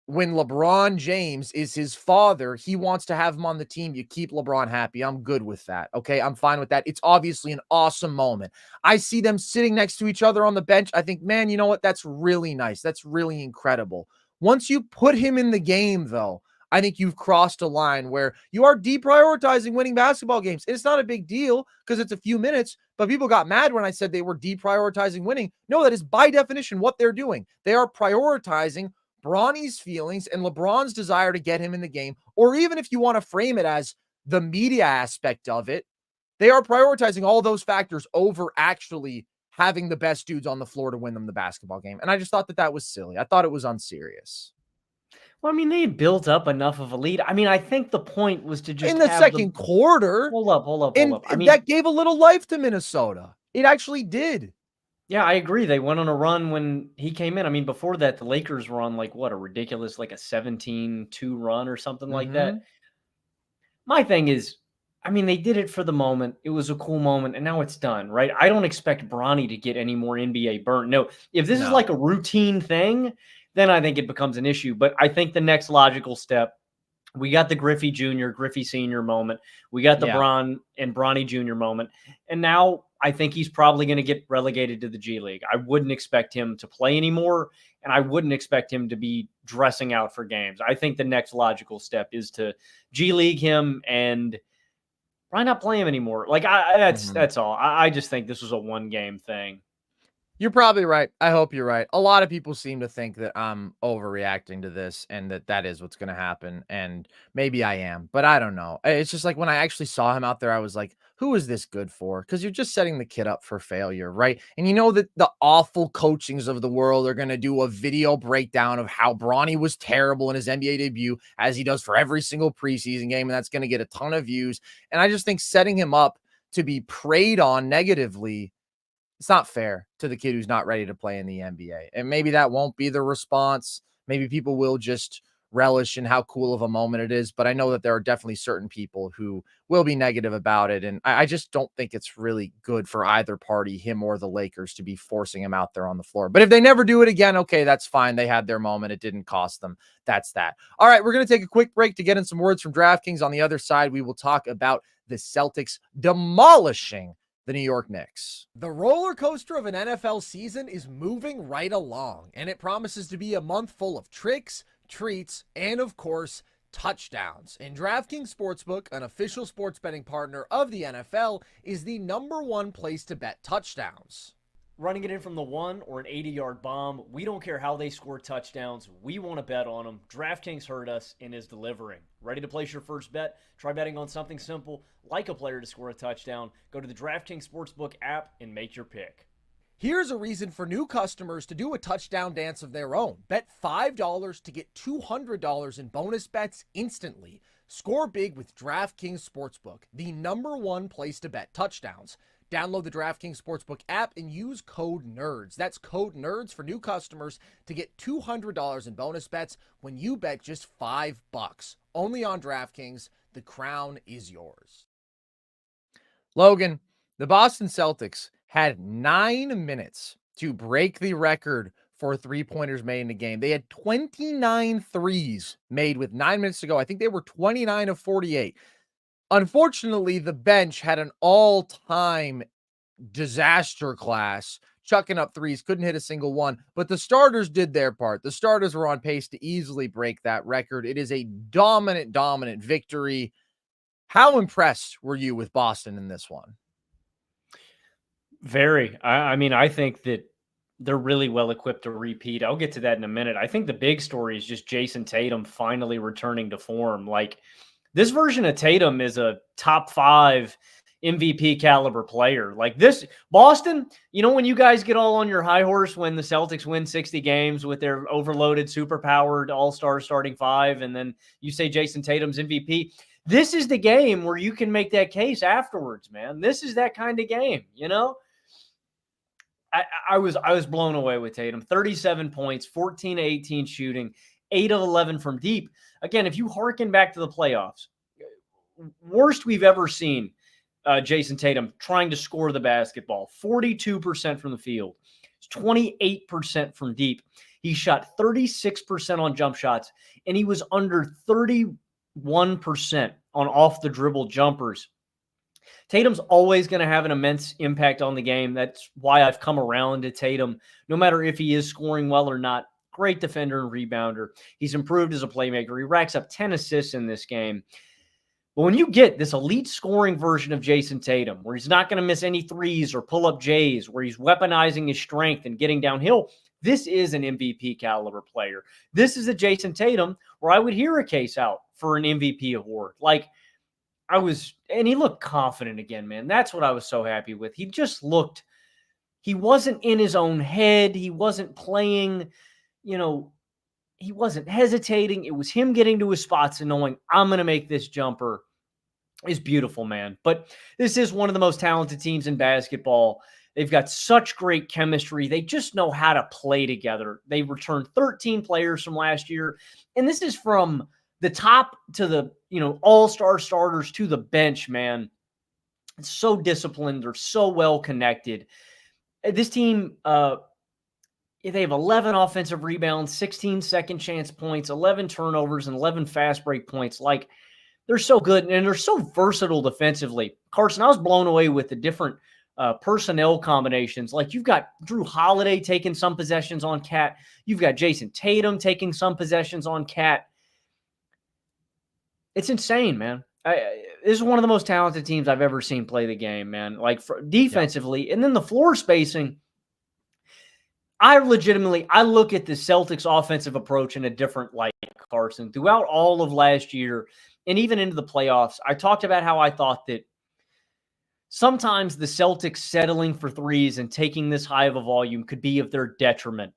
When LeBron James is his father, he wants to have him on the team. You keep LeBron happy. I'm good with that. Okay. I'm fine with that. It's obviously an awesome moment. I see them sitting next to each other on the bench. I think, man, you know what? That's really nice. That's really incredible. Once you put him in the game, though, I think you've crossed a line where you are deprioritizing winning basketball games. It's not a big deal because it's a few minutes, but people got mad when I said they were deprioritizing winning. No, that is by definition what they're doing. They are prioritizing Bronny's feelings and LeBron's desire to get him in the game, or even if you want to frame it as the media aspect of it, they are prioritizing all those factors over actually having the best dudes on the floor to win them the basketball game. And I just thought that that was silly. I thought it was unserious. Well, I mean, they had built up enough of a lead. I mean, I think the point was to just in the second quarter. Hold up. I mean, that gave a little life to Minnesota. It actually did. Yeah, I agree. They went on a run when he came in. I mean, before that, the Lakers were on like what, a ridiculous, like a 17-2 run or something like that. My thing is, I mean, they did it for the moment. It was a cool moment, and now it's done, right? I don't expect Bronny to get any more NBA burn. No, if this is like a routine thing, then I think it becomes an issue. But I think the next logical step, we got the Griffey Jr., Griffey Sr. moment. We got the Bron and Bronny Jr. moment. And now I think he's probably going to get relegated to the G League. I wouldn't expect him to play anymore, and I wouldn't expect him to be dressing out for games. I think the next logical step is to G League him and why not play him anymore? Like that's all. I just think this was a one-game thing. You're probably right. I hope you're right. A lot of people seem to think that I'm overreacting to this and that is what's going to happen. And maybe I am, but I don't know. It's just like when I actually saw him out there, I was like, who is this good for? Because you're just setting the kid up for failure, right? And you know that the awful coachings of the world are going to do a video breakdown of how Bronny was terrible in his NBA debut, as he does for every single preseason game. And that's going to get a ton of views. And I just think setting him up to be preyed on negatively, it's not fair to the kid who's not ready to play in the NBA. And maybe that won't be the response. Maybe people will just relish in how cool of a moment it is. But I know that there are definitely certain people who will be negative about it. And I just don't think it's really good for either party, him or the Lakers, to be forcing him out there on the floor. But if they never do it again, okay, that's fine. They had their moment. It didn't cost them. That's that. All right, we're going to take a quick break to get in some words from DraftKings. On the other side, we will talk about the Celtics demolishing the New York Knicks. The roller coaster of an NFL season is moving right along, and it promises to be a month full of tricks, treats, and of course, touchdowns. And DraftKings Sportsbook, an official sports betting partner of the NFL, is the #1 place to bet touchdowns. Running it in from the 1 or an 80-yard bomb, we don't care how they score touchdowns. We want to bet on them. DraftKings heard us and is delivering. Ready to place your first bet? Try betting on something simple, like a player to score a touchdown. Go to the DraftKings Sportsbook app and make your pick. Here's a reason for new customers to do a touchdown dance of their own. Bet $5 to get $200 in bonus bets instantly. Score big with DraftKings Sportsbook, the #1 place to bet touchdowns. Download the DraftKings Sportsbook app and use code NERDS. That's code NERDS for new customers to get $200 in bonus bets when you bet just $5. Only on DraftKings. The crown is yours. Logan, the Boston Celtics had 9 minutes to break the record for three-pointers made in the game. They had 29 threes made with 9 minutes to go. I think they were 29 of 48. Unfortunately, the bench had an all-time disaster class, chucking up threes, couldn't hit a single one, but the starters did their part. The starters were on pace to easily break that record. It is a dominant victory. How impressed were you with Boston in this one? Very. I mean, I think that they're really well equipped to repeat. I'll get to that in a minute. I think the big story is just Jayson Tatum finally returning to form. Like, this version of Tatum is a top 5 MVP caliber player. Like this, Boston, you know, when you guys get all on your high horse when the Celtics win 60 games with their overloaded, superpowered all-star starting 5, and then you say Jayson Tatum's MVP, this is the game where you can make that case afterwards, man. This is that kind of game, you know? I was blown away with Tatum. 37 points, 14 to 18 shooting, 8 of 11 from deep. Again, if you hearken back to the playoffs, worst we've ever seen Jayson Tatum trying to score the basketball, 42% from the field, 28% from deep. He shot 36% on jump shots, and he was under 31% on off the dribble jumpers. Tatum's always going to have an immense impact on the game. That's why I've come around to Tatum, no matter if he is scoring well or not. Great defender and rebounder. He's improved as a playmaker. He racks up 10 assists in this game. But when you get this elite scoring version of Jayson Tatum, where he's not going to miss any threes or pull up J's, where he's weaponizing his strength and getting downhill, this is an MVP caliber player. This is a Jayson Tatum where I would hear a case out for an MVP award. Like, and he looked confident again, man. That's what I was so happy with. He just looked, he wasn't in his own head. He wasn't playing, you know, he wasn't hesitating. It was him getting to his spots and knowing, I'm going to make this jumper. Is beautiful, man. But this is one of the most talented teams in basketball. They've got such great chemistry. They just know how to play together. They returned 13 players from last year. And this is from the top to the, all-star starters to the bench, man. It's so disciplined. They're so well connected. This team, they have 11 offensive rebounds, 16 second chance points, 11 turnovers, and 11 fast break points. Like, they're so good, and they're so versatile defensively. Carson, I was blown away with the different personnel combinations. Like you've got Drew Holiday taking some possessions on Cat. You've got Jayson Tatum taking some possessions on Cat. It's insane, man. This is one of the most talented teams I've ever seen play the game, man. Like defensively, and then the floor spacing. I look at the Celtics offensive approach in a different light, Carson. Throughout all of last year and even into the playoffs, I talked about how I thought that sometimes the Celtics settling for threes and taking this high of a volume could be of their detriment.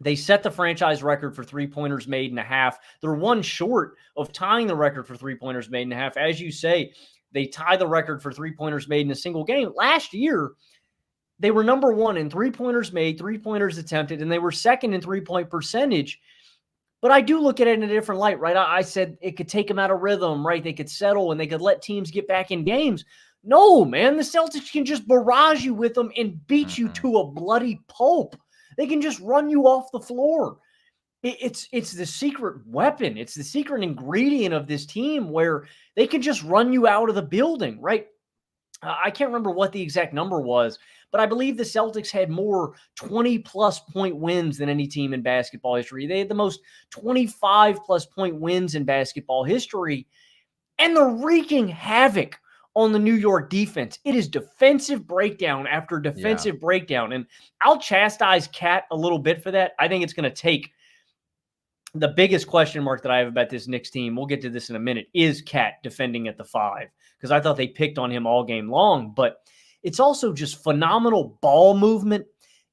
They set the franchise record for three-pointers made in a half. They're one short of tying the record for three-pointers made in a half. As you say, they tie the record for three-pointers made in a single game. Last year, they were number one in three-pointers made, three-pointers attempted, and they were second in three-point percentage. But I do look at it in a different light, right? I said it could take them out of rhythm, right? They could settle and they could let teams get back in games. No, man, the Celtics can just barrage you with them and beat you to a bloody pulp. They can just run you off the floor. It's the secret weapon. It's the secret ingredient of this team where they can just run you out of the building, right? I can't remember what the exact number was, but I believe the Celtics had more 20-plus point wins than any team in basketball history. They had the most 25-plus point wins in basketball history, and they're wreaking havoc on the New York defense. It is defensive breakdown after defensive breakdown, and I'll chastise Cat a little bit for that. I think it's going to take the biggest question mark that I have about this Knicks team, we'll get to this in a minute, is Cat defending at the 5, because I thought they picked on him all game long, but it's also just phenomenal ball movement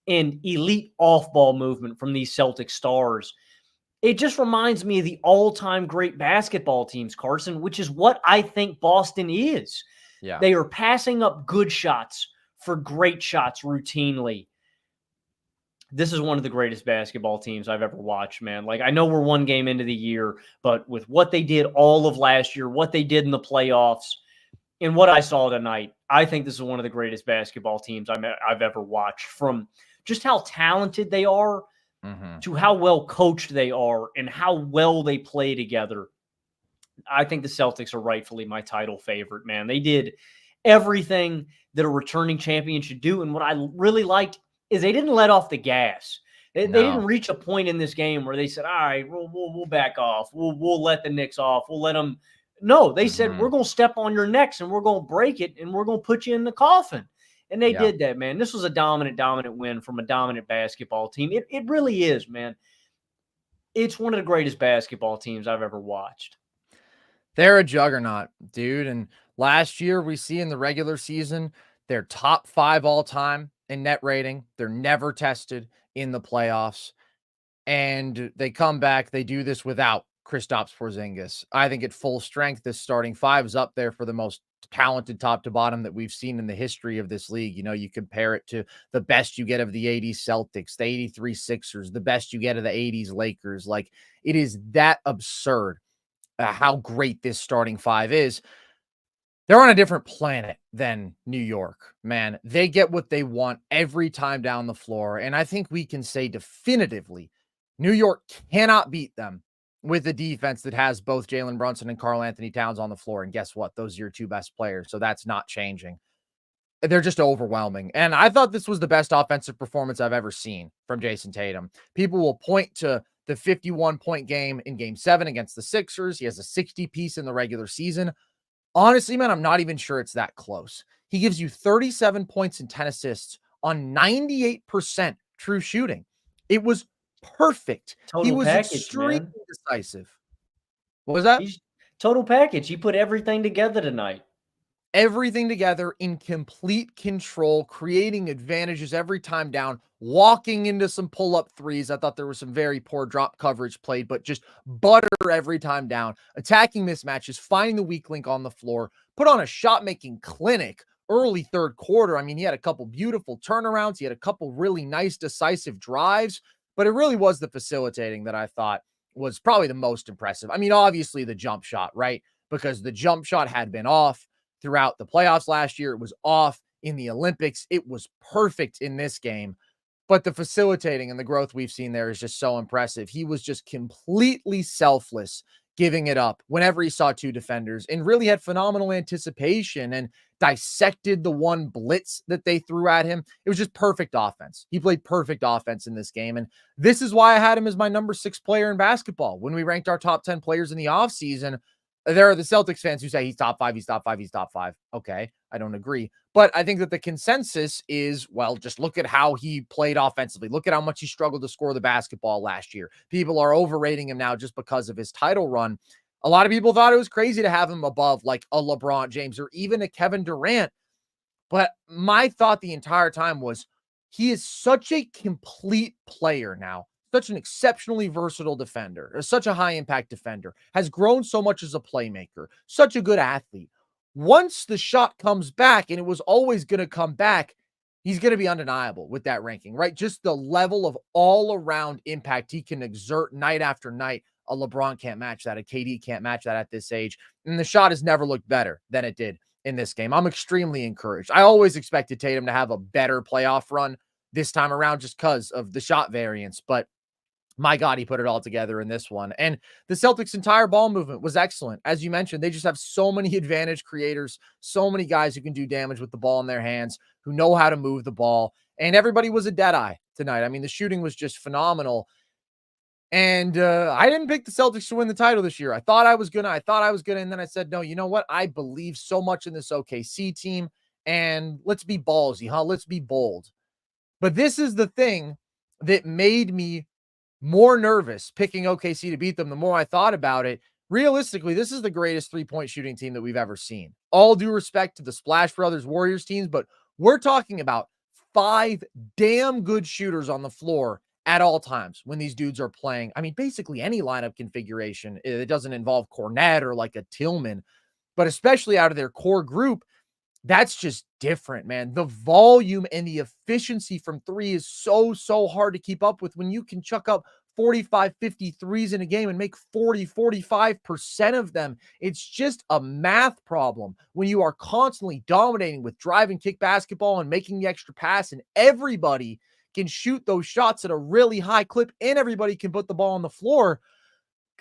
and elite off-ball movement from these Celtic stars. It just reminds me of the all-time great basketball teams, Carson, which is what I think Boston is. Yeah. They are passing up good shots for great shots routinely. This is one of the greatest basketball teams I've ever watched, man. Like, I know we're one game into the year, but with what they did all of last year, what they did in the playoffs, and what I saw tonight, I think this is one of the greatest basketball teams I've ever watched, from just how talented they are to how well coached they are and how well they play together. I think the Celtics are rightfully my title favorite, man. They did everything that a returning champion should do. And what I really liked is they didn't let off the gas. They didn't reach a point in this game where they said, all right, we'll back off. We'll let the Knicks off. We'll let them. No, they said, we're going to step on your necks and we're going to break it and we're going to put you in the coffin. And they did that, man. This was a dominant win from a dominant basketball team. It really is, man. It's one of the greatest basketball teams I've ever watched. They're a juggernaut, dude. And last year, we see in the regular season, they're top 5 all time in net rating. They're never tested in the playoffs. And they come back. They do this without Kristaps Porzingis. I think at full strength, this starting 5 is up there for the most talented top to bottom that we've seen in the history of this league. You know, you compare it to the best you get of the 80s Celtics, the 83 Sixers, the best you get of the 80s Lakers. Like, it is that absurd how great this starting 5 is. They're on a different planet than New York, man. They get what they want every time down the floor. And I think we can say definitively, New York cannot beat them with a defense that has both Jalen Brunson and Karl-Anthony Towns on the floor. And guess what? Those are your 2 best players. So that's not changing. They're just overwhelming. And I thought this was the best offensive performance I've ever seen from Jayson Tatum. People will point to the 51-point game in Game 7 against the Sixers. He has a 60-piece in the regular season. Honestly, man, I'm not even sure it's that close. He gives you 37 points and 10 assists on 98% true shooting. It was perfect. He was extremely decisive. What was that? Total package. He put everything together tonight. Everything together in complete control, creating advantages every time down, walking into some pull-up threes. I thought there was some very poor drop coverage played, but just butter every time down, attacking mismatches, finding the weak link on the floor, put on a shot-making clinic early third quarter. I mean, he had a couple beautiful turnarounds. He had a couple really nice, decisive drives, but it really was the facilitating that I thought was probably the most impressive. I mean, obviously the jump shot, right? Because the jump shot had been off throughout the playoffs last year. It was off in the Olympics. It was perfect in this game. But the facilitating and the growth we've seen there is just so impressive. He was just completely selfless, giving it up whenever he saw two defenders and really had phenomenal anticipation and dissected the one blitz that they threw at him. It was just perfect offense. He played perfect offense in this game. And this is why I had him as my number 6 player in basketball. When we ranked our top 10 players in the offseason, there are the Celtics fans who say he's top 5, he's top 5, he's top 5. Okay, I don't agree. But I think that the consensus is, well, just look at how he played offensively. Look at how much he struggled to score the basketball last year. People are overrating him now just because of his title run. A lot of people thought it was crazy to have him above like a LeBron James or even a Kevin Durant. But my thought the entire time was he is such a complete player now, such an exceptionally versatile defender, such a high impact defender, has grown so much as a playmaker, such a good athlete. Once the shot comes back, and it was always going to come back, he's going to be undeniable with that ranking, right? Just the level of all around impact he can exert night after night. A LeBron can't match that. A KD can't match that at this age. And the shot has never looked better than it did in this game. I'm extremely encouraged. I always expected Tatum to have a better playoff run this time around just because of the shot variance, but my God, he put it all together in this one. And the Celtics' entire ball movement was excellent. As you mentioned, they just have so many advantage creators, so many guys who can do damage with the ball in their hands, who know how to move the ball. And everybody was a dead eye tonight. I mean, the shooting was just phenomenal. And I didn't pick the Celtics to win the title this year. I thought I was gonna. And then I said, no, you know what? I believe so much in this OKC team. And let's be ballsy, huh? Let's be bold. But this is the thing that made me more nervous picking OKC to beat them. The more I thought about it, realistically, this is the greatest 3-point shooting team that we've ever seen. All due respect to the Splash Brothers Warriors teams, but we're talking about 5 damn good shooters on the floor at all times when these dudes are playing. I mean, basically any lineup configuration. It doesn't involve Cornette or like a Tillman, but especially out of their core group, that's just different, man. The volume and the efficiency from 3 is so hard to keep up with when you can chuck up 45, 50 threes in a game and make 40, 45% of them. It's just a math problem when you are constantly dominating with drive and kick basketball and making the extra pass, and everybody can shoot those shots at a really high clip and everybody can put the ball on the floor.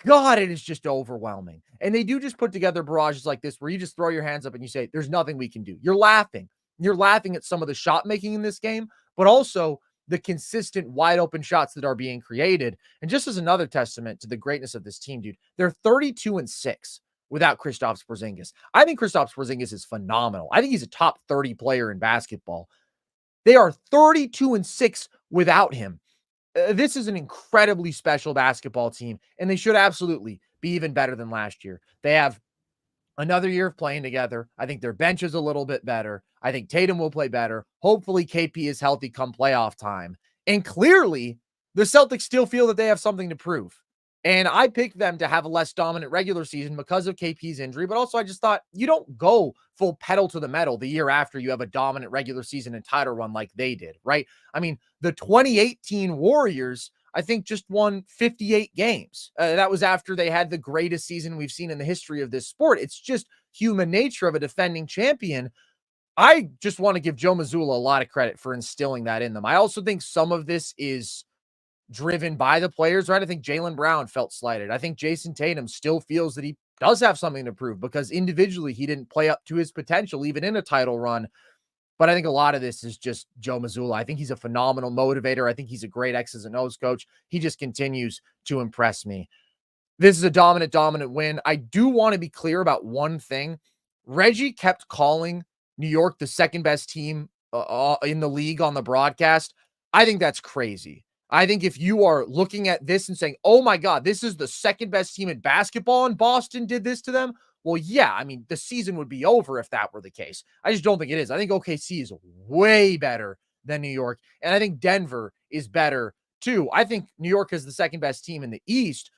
God, it is just overwhelming. And they do just put together barrages like this where you just throw your hands up and you say, there's nothing we can do. You're laughing. You're laughing at some of the shot making in this game, but also the consistent wide open shots that are being created. And just as another testament to the greatness of this team, dude, they're 32-6 without Kristaps Porzingis. I think Kristaps Porzingis is phenomenal. I think he's a top 30 player in basketball. They are 32-6 without him. This is an incredibly special basketball team, and they should absolutely be even better than last year. They have another year of playing together. I think their bench is a little bit better. I think Tatum will play better. Hopefully KP is healthy come playoff time. And clearly, the Celtics still feel that they have something to prove. And I picked them to have a less dominant regular season because of KP's injury, but also I just thought you don't go full pedal to the metal the year after you have a dominant regular season and title run like they did, right? I mean, the 2018 Warriors, I think, just won 58 games. That was after they had the greatest season we've seen in the history of this sport. It's just human nature of a defending champion. I just want to give Joe Mazzulla a lot of credit for instilling that in them. I also think some of this is driven by the players, right? I think Jaylen Brown felt slighted. I think Jayson Tatum still feels that he does have something to prove because individually he didn't play up to his potential, even in a title run. But I think a lot of this is just Joe Mazzulla. I think he's a phenomenal motivator. I think he's a great X's and O's coach. He just continues to impress me. This is a dominant win. I do want to be clear about one thing. Reggie kept calling New York the second best team in the league on the broadcast. I think that's crazy. I think if you are looking at this and saying, oh my God, this is the second best team in basketball and Boston did this to them. Well, yeah, I mean, the season would be over if that were the case. I just don't think it is. I think OKC is way better than New York. And I think Denver is better too. I think New York is the second best team in the East,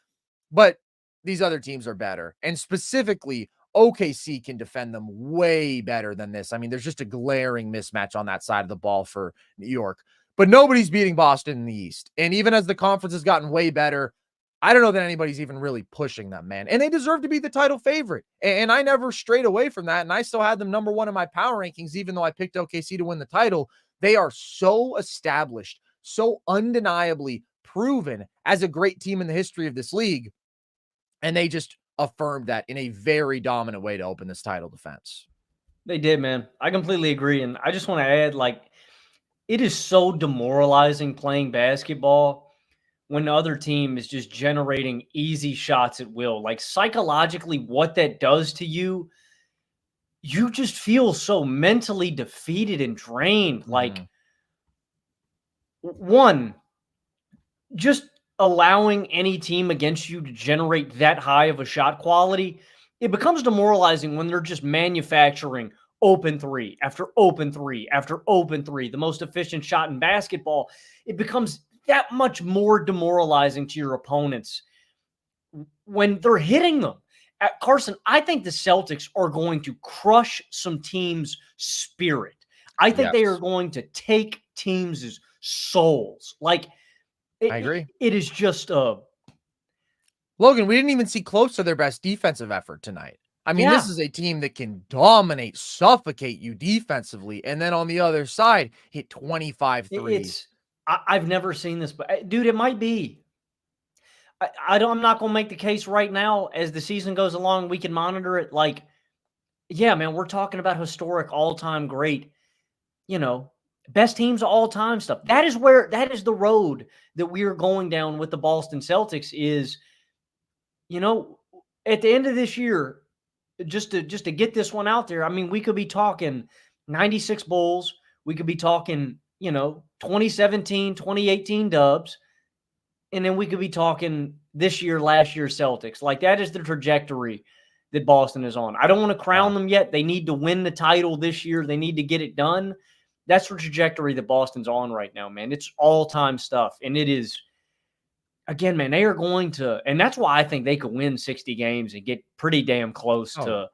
but these other teams are better. And specifically, OKC can defend them way better than this. I mean, there's just a glaring mismatch on that side of the ball for New York. But nobody's beating Boston in the East. And even as the conference has gotten way better, I don't know that anybody's even really pushing them, man. And they deserve to be the title favorite. And I never strayed away from that. And I still had them number 1 in my power rankings, even though I picked OKC to win the title. They are so established, so undeniably proven as a great team in the history of this league. And they just affirmed that in a very dominant way to open this title defense. They did, man. I completely agree. And I just want to add, like, it is so demoralizing playing basketball when the other team is just generating easy shots at will. Like, psychologically, what that does to you, you just feel so mentally defeated and drained. Like, one, just allowing any team against you to generate that high of a shot quality, it becomes demoralizing when they're just manufacturing open three after open three after open three, the most efficient shot in basketball. It becomes that much more demoralizing to your opponents when they're hitting them. Carson, I think the Celtics are going to crush some teams' spirit. I think they are going to take teams' souls. Like, I agree. It is just Logan, we didn't even see close to their best defensive effort tonight. I mean, this is a team that can dominate, suffocate you defensively, and then on the other side, hit 25 threes. I've never seen this, but dude, it might be. I'm not going to make the case right now. As the season goes along, we can monitor it. Like, yeah, man, we're talking about historic, all-time great, best teams of all time stuff. That is the road that we are going down with the Boston Celtics is, at the end of this year, just to get this one out there. I mean, we could be talking 96 Bulls. We could be talking, 2017, 2018 Dubs. And then we could be talking this year, last year Celtics. Like, that is the trajectory that Boston is on. I don't want to crown them yet. They need to win the title this year. They need to get it done. That's the trajectory that Boston's on right now, man. It's all-time stuff. And it is, again, man, they are going to – and that's why I think they could win 60 games and get pretty damn close to,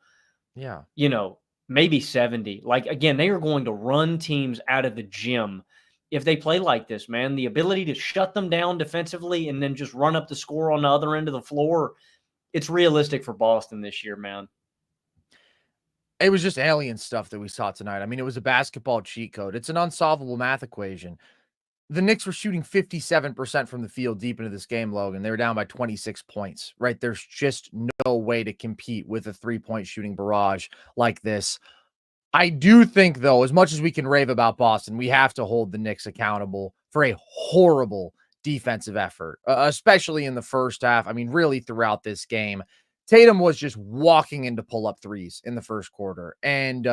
maybe 70. Like, again, they are going to run teams out of the gym if they play like this, man. The ability to shut them down defensively and then just run up the score on the other end of the floor, it's realistic for Boston this year, man. It was just alien stuff that we saw tonight. I mean, it was a basketball cheat code. It's an unsolvable math equation. The Knicks were shooting 57% from the field deep into this game, Logan. They were down by 26 points, right? There's just no way to compete with a three-point shooting barrage like this. I do think, though, as much as we can rave about Boston, we have to hold the Knicks accountable for a horrible defensive effort, especially in the first half. I mean, really throughout this game. Tatum was just walking into pull-up threes in the first quarter. And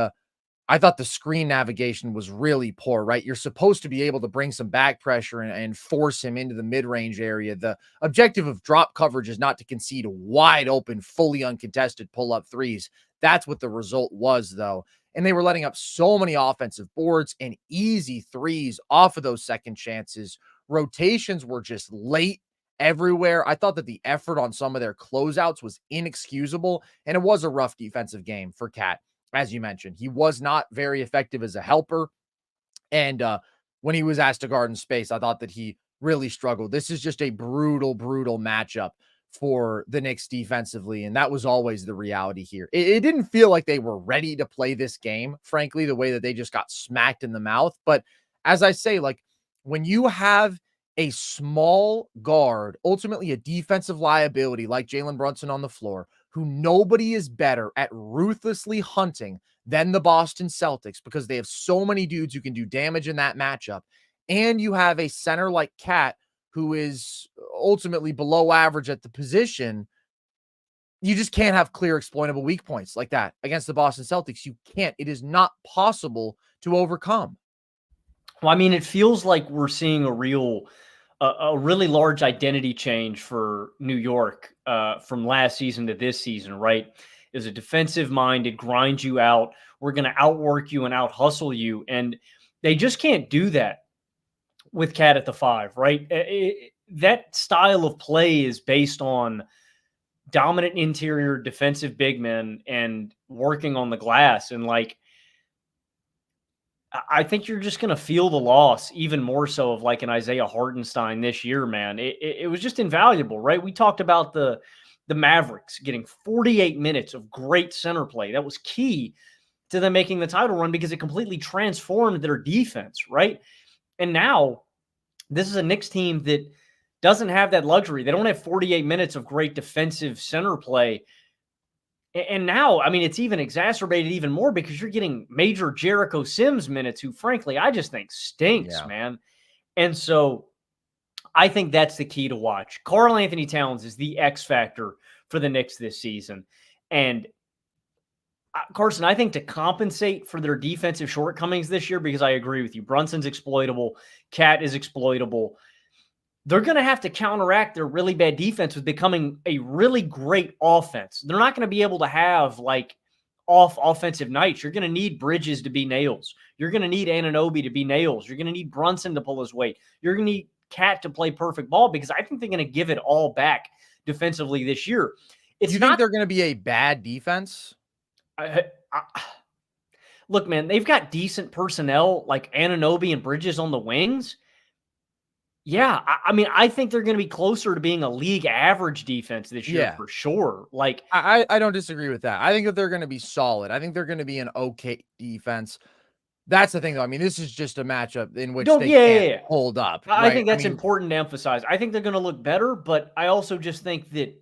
I thought the screen navigation was really poor, right? You're supposed to be able to bring some back pressure and force him into the mid-range area. The objective of drop coverage is not to concede wide open, fully uncontested pull-up threes. That's what the result was, though. And they were letting up so many offensive boards and easy threes off of those second chances. Rotations were just late everywhere. I thought that the effort on some of their closeouts was inexcusable, and it was a rough defensive game for Cat. As you mentioned, he was not very effective as a helper. And when he was asked to guard in space, I thought that he really struggled. This is just a brutal, brutal matchup for the Knicks defensively. And that was always the reality here. It didn't feel like they were ready to play this game, frankly, the way that they just got smacked in the mouth. But as I say, like, when you have a small guard, ultimately a defensive liability like Jalen Brunson on the floor, who nobody is better at ruthlessly hunting than the Boston Celtics because they have so many dudes who can do damage in that matchup. And you have a center like Cat who is ultimately below average at the position. You just can't have clear exploitable weak points like that against the Boston Celtics. You can't. It is not possible to overcome. Well, I mean, it feels like we're seeing a really large identity change for New York from last season to this season, right? Is a defensive-minded, grind you out. We're going to outwork you and out-hustle you. And they just can't do that with Cat at the 5, right? That style of play is based on dominant interior defensive big men and working on the glass. And, like, I think you're just going to feel the loss even more so of like an Isaiah Hartenstein this year, man. It was just invaluable, right? We talked about the Mavericks getting 48 minutes of great center play. That was key to them making the title run because it completely transformed their defense, right? And now this is a Knicks team that doesn't have that luxury. They don't have 48 minutes of great defensive center play. And now, I mean, it's even exacerbated even more because you're getting major Jericho Sims minutes, who frankly, I just think stinks, Yeah. man. And so I think that's the key to watch. Karl-Anthony Towns is the X factor for the Knicks this season. And Carson, I think to compensate for their defensive shortcomings this year, because I agree with you, Brunson's exploitable, Cat is exploitable. They're going to have to counteract their really bad defense with becoming a really great offense. They're not going to be able to have like off offensive nights. You're going to need Bridges to be nails. You're going to need Anunoby to be nails. You're going to need Brunson to pull his weight. You're going to need Cat to play perfect ball, because I think they're going to give it all back defensively this year. Do you think they're going to be a bad defense? Look, man, they've got decent personnel like Anunoby and Bridges on the wings. Yeah, I mean, I think they're going to be closer to being a league average defense this year for sure. Like, I don't disagree with that. I think that they're going to be solid. I think they're going to be an okay defense. That's the thing, though. I mean, this is just a matchup in which they can't hold up. I think that's important to emphasize. I think they're going to look better, but I also just think that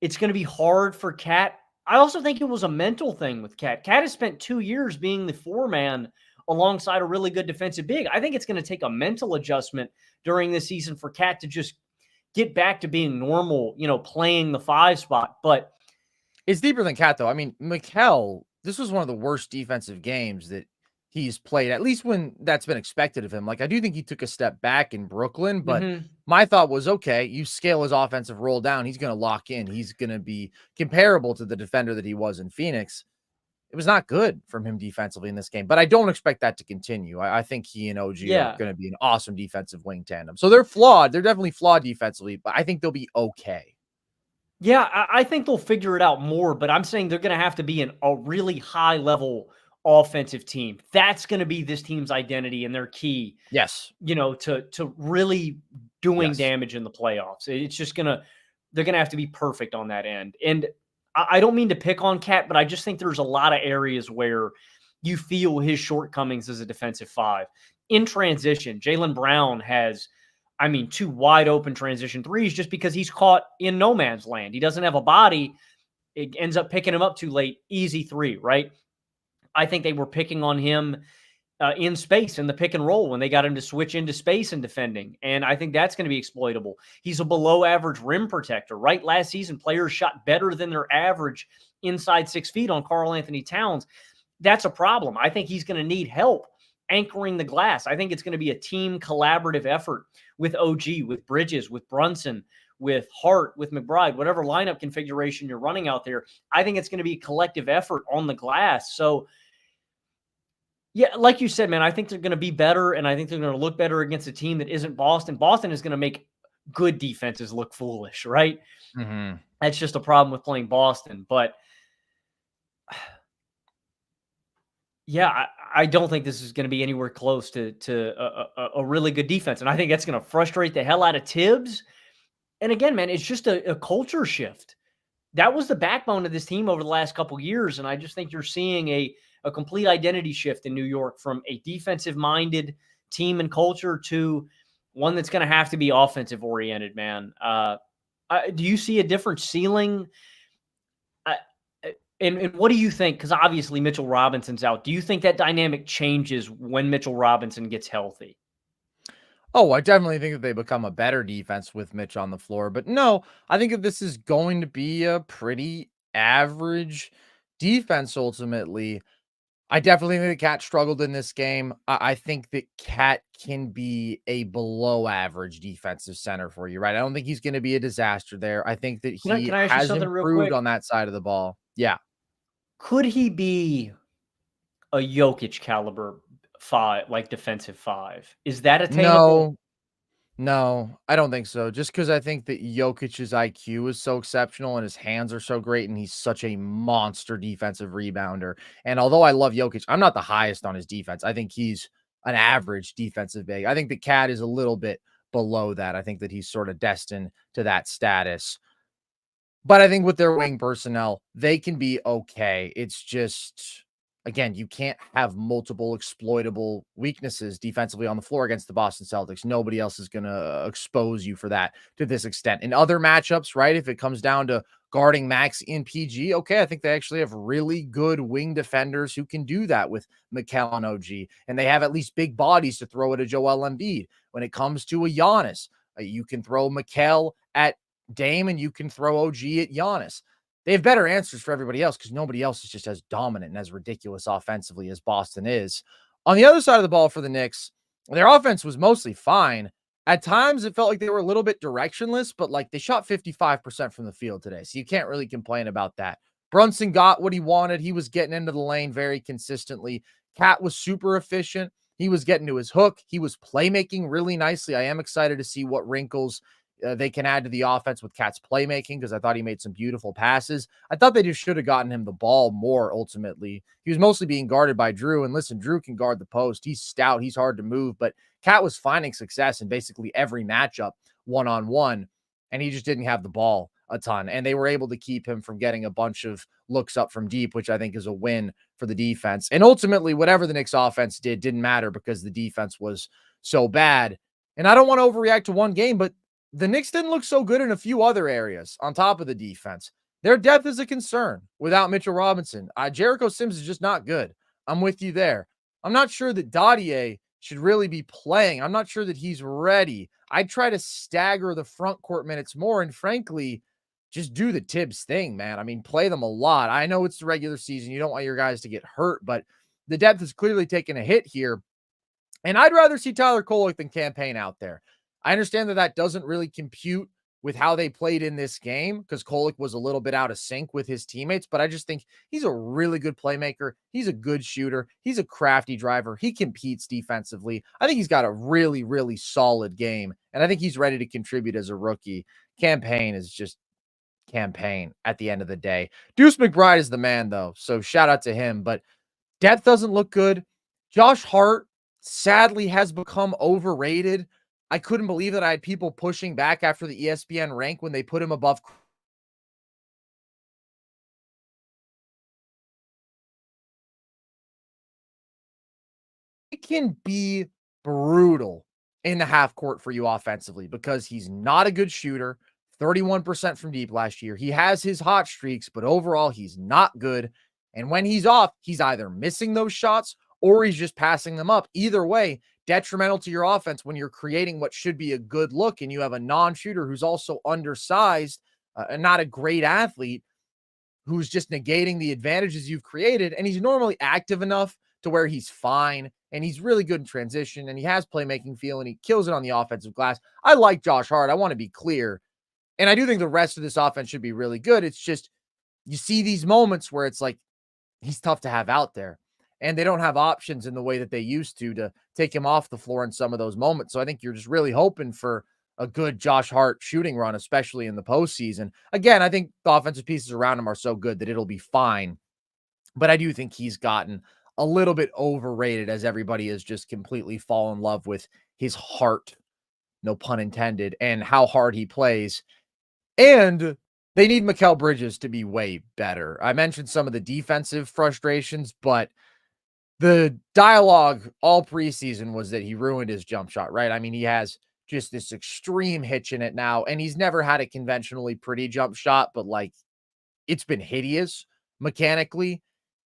it's going to be hard for Cat. I also think it was a mental thing with Cat. Cat has spent 2 years being the four-man alongside a really good defensive big. I think it's going to take a mental adjustment during this season for Cat to just get back to being normal, playing the 5 spot. But it's deeper than Cat, though. I mean, Mikal, this was one of the worst defensive games that he's played, at least when that's been expected of him. Like, I do think he took a step back in Brooklyn, but my thought was, okay, you scale his offensive roll down, he's going to lock in. He's going to be comparable to the defender that he was in Phoenix. It was not good from him defensively in this game, but I don't expect that to continue. I think he and OG are going to be an awesome defensive wing tandem. So they're flawed. They're definitely flawed defensively, but I think they'll be okay. Yeah, I think they'll figure it out more, but I'm saying they're going to have to be a really high level offensive team. That's going to be this team's identity and their key. Yes. To really doing damage in the playoffs. It's just they're going to have to be perfect on that end. And I don't mean to pick on Cat, but I just think there's a lot of areas where you feel his shortcomings as a defensive 5. In transition, Jaylen Brown has, 2 wide open transition threes just because he's caught in no man's land. He doesn't have a body. It ends up picking him up too late. Easy 3, right? I think they were picking on him in space in the pick and roll when they got him to switch into space and defending. And I think that's going to be exploitable. He's a below average rim protector, right? Last season, players shot better than their average inside 6 feet on Karl-Anthony Towns. That's a problem. I think he's going to need help anchoring the glass. I think it's going to be a team collaborative effort with OG, with Bridges, with Brunson, with Hart, with McBride, whatever lineup configuration you're running out there. I think it's going to be a collective effort on the glass. So, yeah, like you said, man, I think they're going to be better, and I think they're going to look better against a team that isn't Boston. Boston is going to make good defenses look foolish, right? Mm-hmm. That's just a problem with playing Boston. But, yeah, I don't think this is going to be anywhere close to a really good defense. And I think that's going to frustrate the hell out of Tibbs. And again, man, it's just a culture shift. That was the backbone of this team over the last couple of years, and I just think you're seeing a complete identity shift in New York from a defensive-minded team and culture to one that's going to have to be offensive-oriented, man. Do you see a different ceiling? And what do you think? Because obviously Mitchell Robinson's out. Do you think that dynamic changes when Mitchell Robinson gets healthy? Oh, I definitely think that they become a better defense with Mitch on the floor. But no, I think that this is going to be a pretty average defense ultimately. I definitely think that Cat struggled in this game. I think that Cat can be a below average defensive center for you, right? I don't think he's going to be a disaster there. I think that he has improved on that side of the ball. Yeah. Could he be a Jokic caliber 5, like defensive 5? Is that attainable? No, I don't think so. Just because I think that Jokic's IQ is so exceptional and his hands are so great, and he's such a monster defensive rebounder. And although I love Jokic, I'm not the highest on his defense. I think he's an average defensive big. I think the Cat is a little bit below that. I think that he's sort of destined to that status. But I think with their wing personnel, they can be okay. It's just again, you can't have multiple exploitable weaknesses defensively on the floor against the Boston Celtics. Nobody else is going to expose you for that to this extent. In other matchups, right, if it comes down to guarding Max in PG, okay, I think they actually have really good wing defenders who can do that with Mikal and OG, and they have at least big bodies to throw at a Joel Embiid. When it comes to a Giannis, you can throw Mikal at Dame and you can throw OG at Giannis. They have better answers for everybody else because nobody else is just as dominant and as ridiculous offensively as Boston is. On the other side of the ball for the Knicks, their offense was mostly fine. At times, it felt like they were a little bit directionless, but like they shot 55% from the field today. So you can't really complain about that. Brunson got what he wanted. He was getting into the lane very consistently. Cat was super efficient. He was getting to his hook. He was playmaking really nicely. I am excited to see what wrinkles they can add to the offense with Cat's playmaking because I thought he made some beautiful passes. I thought they just should have gotten him the ball more ultimately. He was mostly being guarded by Drew. And listen, Drew can guard the post. He's stout. He's hard to move. But Cat was finding success in basically every matchup one-on-one, and he just didn't have the ball a ton. And they were able to keep him from getting a bunch of looks up from deep, which I think is a win for the defense. And ultimately, whatever the Knicks offense did didn't matter because the defense was so bad. And I don't want to overreact to one game, but the Knicks didn't look so good in a few other areas on top of the defense. Their depth is a concern without Mitchell Robinson. Jericho Sims is just not good. I'm with you there. I'm not sure that Dadier should really be playing. I'm not sure that he's ready. I'd try to stagger the front court minutes more and frankly, just do the Tibbs thing, man. I mean, play them a lot. I know it's the regular season. You don't want your guys to get hurt, but the depth is clearly taking a hit here. And I'd rather see Tyler Kolek than Campaign out there. I understand that that doesn't really compute with how they played in this game because Kolek was a little bit out of sync with his teammates, but I just think he's a really good playmaker. He's a good shooter. He's a crafty driver. He competes defensively. I think he's got a really, really solid game, and I think he's ready to contribute as a rookie. Campaign is just Campaign at the end of the day. Deuce McBride is the man, though, so shout out to him, but depth doesn't look good. Josh Hart sadly has become overrated. I couldn't believe that I had people pushing back after the ESPN rank when they put him above. It can be brutal in the half court for you offensively because he's not a good shooter. 31% from deep last year. He has his hot streaks, but overall, he's not good. And when he's off, he's either missing those shots or he's just passing them up. Either way, detrimental to your offense when you're creating what should be a good look and you have a non-shooter who's also undersized and not a great athlete who's just negating the advantages you've created. And he's normally active enough to where he's fine and he's really good in transition and he has playmaking feel and he kills it on the offensive glass. I like Josh Hart. I want to be clear. And I do think the rest of this offense should be really good. It's just you see these moments where it's like he's tough to have out there. And they don't have options in the way that they used to take him off the floor in some of those moments. So I think you're just really hoping for a good Josh Hart shooting run, especially in the postseason. Again, I think the offensive pieces around him are so good that it'll be fine. But I do think he's gotten a little bit overrated as everybody has just completely fallen in love with his heart, no pun intended, and how hard he plays. And they need Mikal Bridges to be way better. I mentioned some of the defensive frustrations, but the dialogue all preseason was that he ruined his jump shot, right? I mean, he has just this extreme hitch in it now, and he's never had a conventionally pretty jump shot, but like it's been hideous mechanically.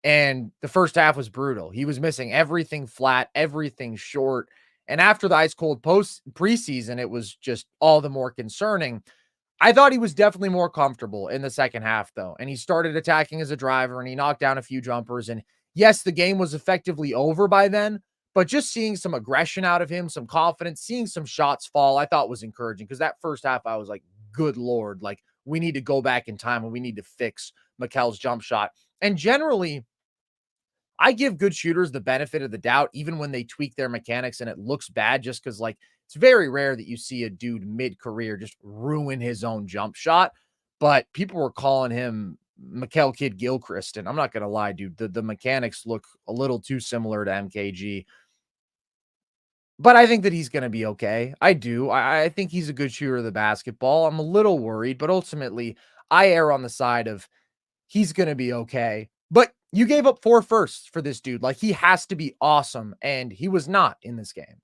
And the first half was brutal. He was missing everything flat, everything short. And after the ice cold preseason, it was just all the more concerning. I thought he was definitely more comfortable in the second half, though. And he started attacking as a driver and he knocked down a few jumpers. And yes, the game was effectively over by then, but just seeing some aggression out of him, some confidence, seeing some shots fall, I thought was encouraging because that first half, I was like, good Lord, like we need to go back in time and we need to fix Mikal's jump shot. And generally, I give good shooters the benefit of the doubt, even when they tweak their mechanics and it looks bad, just because like it's very rare that you see a dude mid-career just ruin his own jump shot. But people were calling him Mikal Kid Gilchrist, and I'm not going to lie, dude, the mechanics look a little too similar to MKG. But I think that he's going to be okay. I do. I think he's a good shooter of the basketball. I'm a little worried, but ultimately I err on the side of he's going to be okay. But You gave up 4 firsts for this dude. Like, he has to be awesome, and he was not in this game.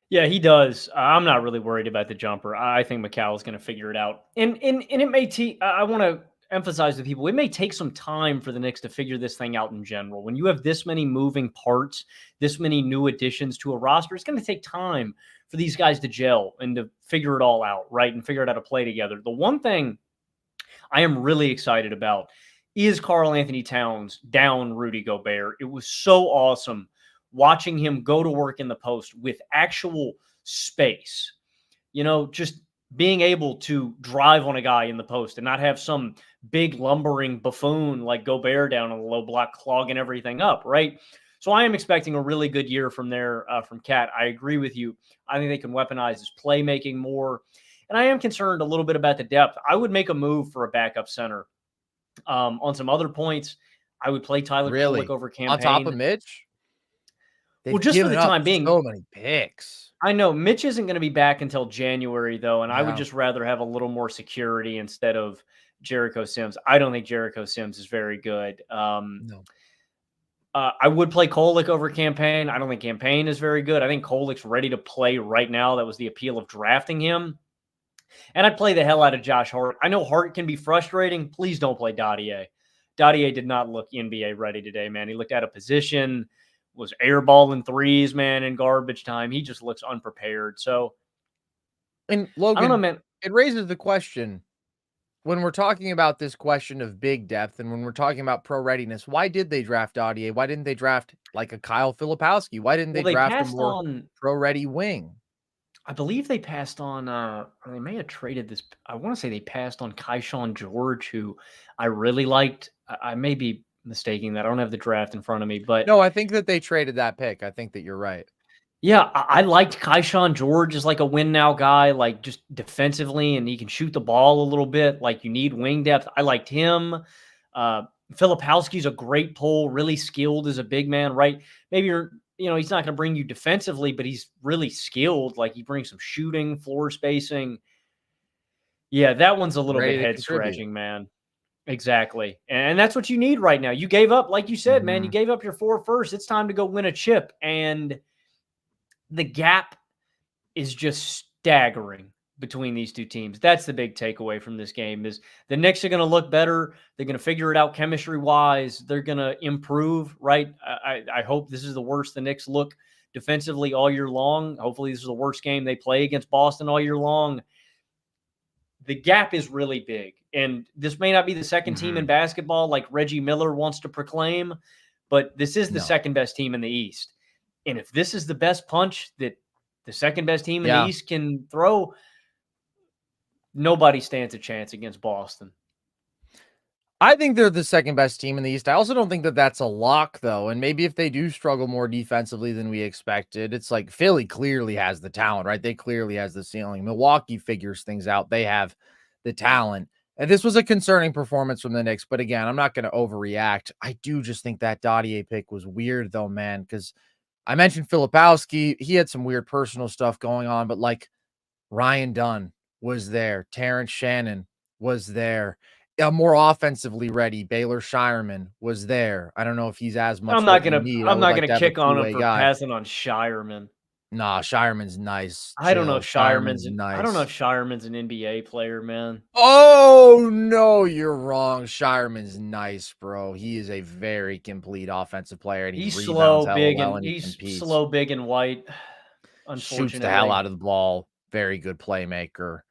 Yeah, he does. I'm not really worried about the jumper. I think Macau is going to figure it out. And it may I want to emphasize to people, it may take some time for the Knicks to figure this thing out in general. When you have this many moving parts, this many new additions to a roster, it's going to take time for these guys to gel and to figure it all out, right? And figure out how to play together. The one thing I am really excited about is Karl-Anthony Towns down Rudy Gobert. It was so awesome watching him go to work in the post with actual space. Just being able to drive on a guy in the post and not have some big lumbering buffoon like Gobert down on the low block clogging everything up, right? So I am expecting a really good year from there, from Cat. I agree with you. I think they can weaponize his playmaking more. And I am concerned a little bit about the depth. I would make a move for a backup center. On some other points, I would play Tyler Kolek over Campaign. On top of Mitch? Well, just for the time being. So many picks. I know Mitch isn't going to be back until January, though, and Yeah. I would just rather have a little more security instead of Jericho Sims. I don't think Jericho Sims is very good. No. I would play Kolek over Campaign. I don't think Campaign is very good. I think Kolek's ready to play right now. That was the appeal of drafting him. And I'd play the hell out of Josh Hart. I know Hart can be frustrating. Please don't play Dottier. Dottier did not look NBA ready today, man. He looked out of position, was airballing threes, man, in garbage time. He just looks unprepared. So, and Logan, I don't know, man. It raises the question, when we're talking about this question of big depth and when we're talking about pro readiness, why did they draft Dottier? Why didn't they draft like a Kyle Filipowski? Why didn't they draft a more pro-ready wing? I believe they passed on, they may have traded this. I want to say they passed on Keyshawn George, who I really liked. I may be mistaking that. I don't have the draft in front of me, but no, I think that they traded that pick. I think that you're right. Yeah, I liked Keyshawn George as like a win now guy, like just defensively, and he can shoot the ball a little bit. Like you need wing depth. I liked him. Filipowski's a great pull, really skilled as a big man, right? Maybe he's not going to bring you defensively, but he's really skilled. Like he brings some shooting, floor spacing. Yeah, that one's a little bit head scratching, man. Exactly. And that's what you need right now. You gave up, like you said, man, you gave up your 4 first. It's time to go win a chip. And the gap is just staggering between these two teams. That's the big takeaway from this game is the Knicks are going to look better. They're going to figure it out chemistry-wise. They're going to improve, right? I hope this is the worst the Knicks look defensively all year long. Hopefully this is the worst game they play against Boston all year long. The gap is really big. And this may not be the second team in basketball like Reggie Miller wants to proclaim, but this is the second best team in the East. And if this is the best punch that the second best team in the East can throw, nobody stands a chance against Boston. I think they're the second best team in the East. I also don't think that that's a lock, though. And maybe if they do struggle more defensively than we expected, it's like Philly clearly has the talent, right? They clearly has the ceiling. Milwaukee figures things out. They have the talent. And this was a concerning performance from the Knicks. But again, I'm not going to overreact. I do just think that Dottier pick was weird, though, man, because I mentioned Filipowski. He had some weird personal stuff going on, but like Ryan Dunn was there. Terrence Shannon was there. A more offensively ready Baylor Shireman was there. I don't know if he's as much. I'm not gonna kick on him for passing on Shireman. Nah, Shireman's nice. I don't know if Shireman's nice. I don't know if Shireman's an NBA player, man. Oh no, you're wrong. Shireman's nice, bro. He is a very complete offensive player. And he's slow, big, and he's slow, big, and white. Unfortunately, shoots the hell out of the ball. Very good playmaker.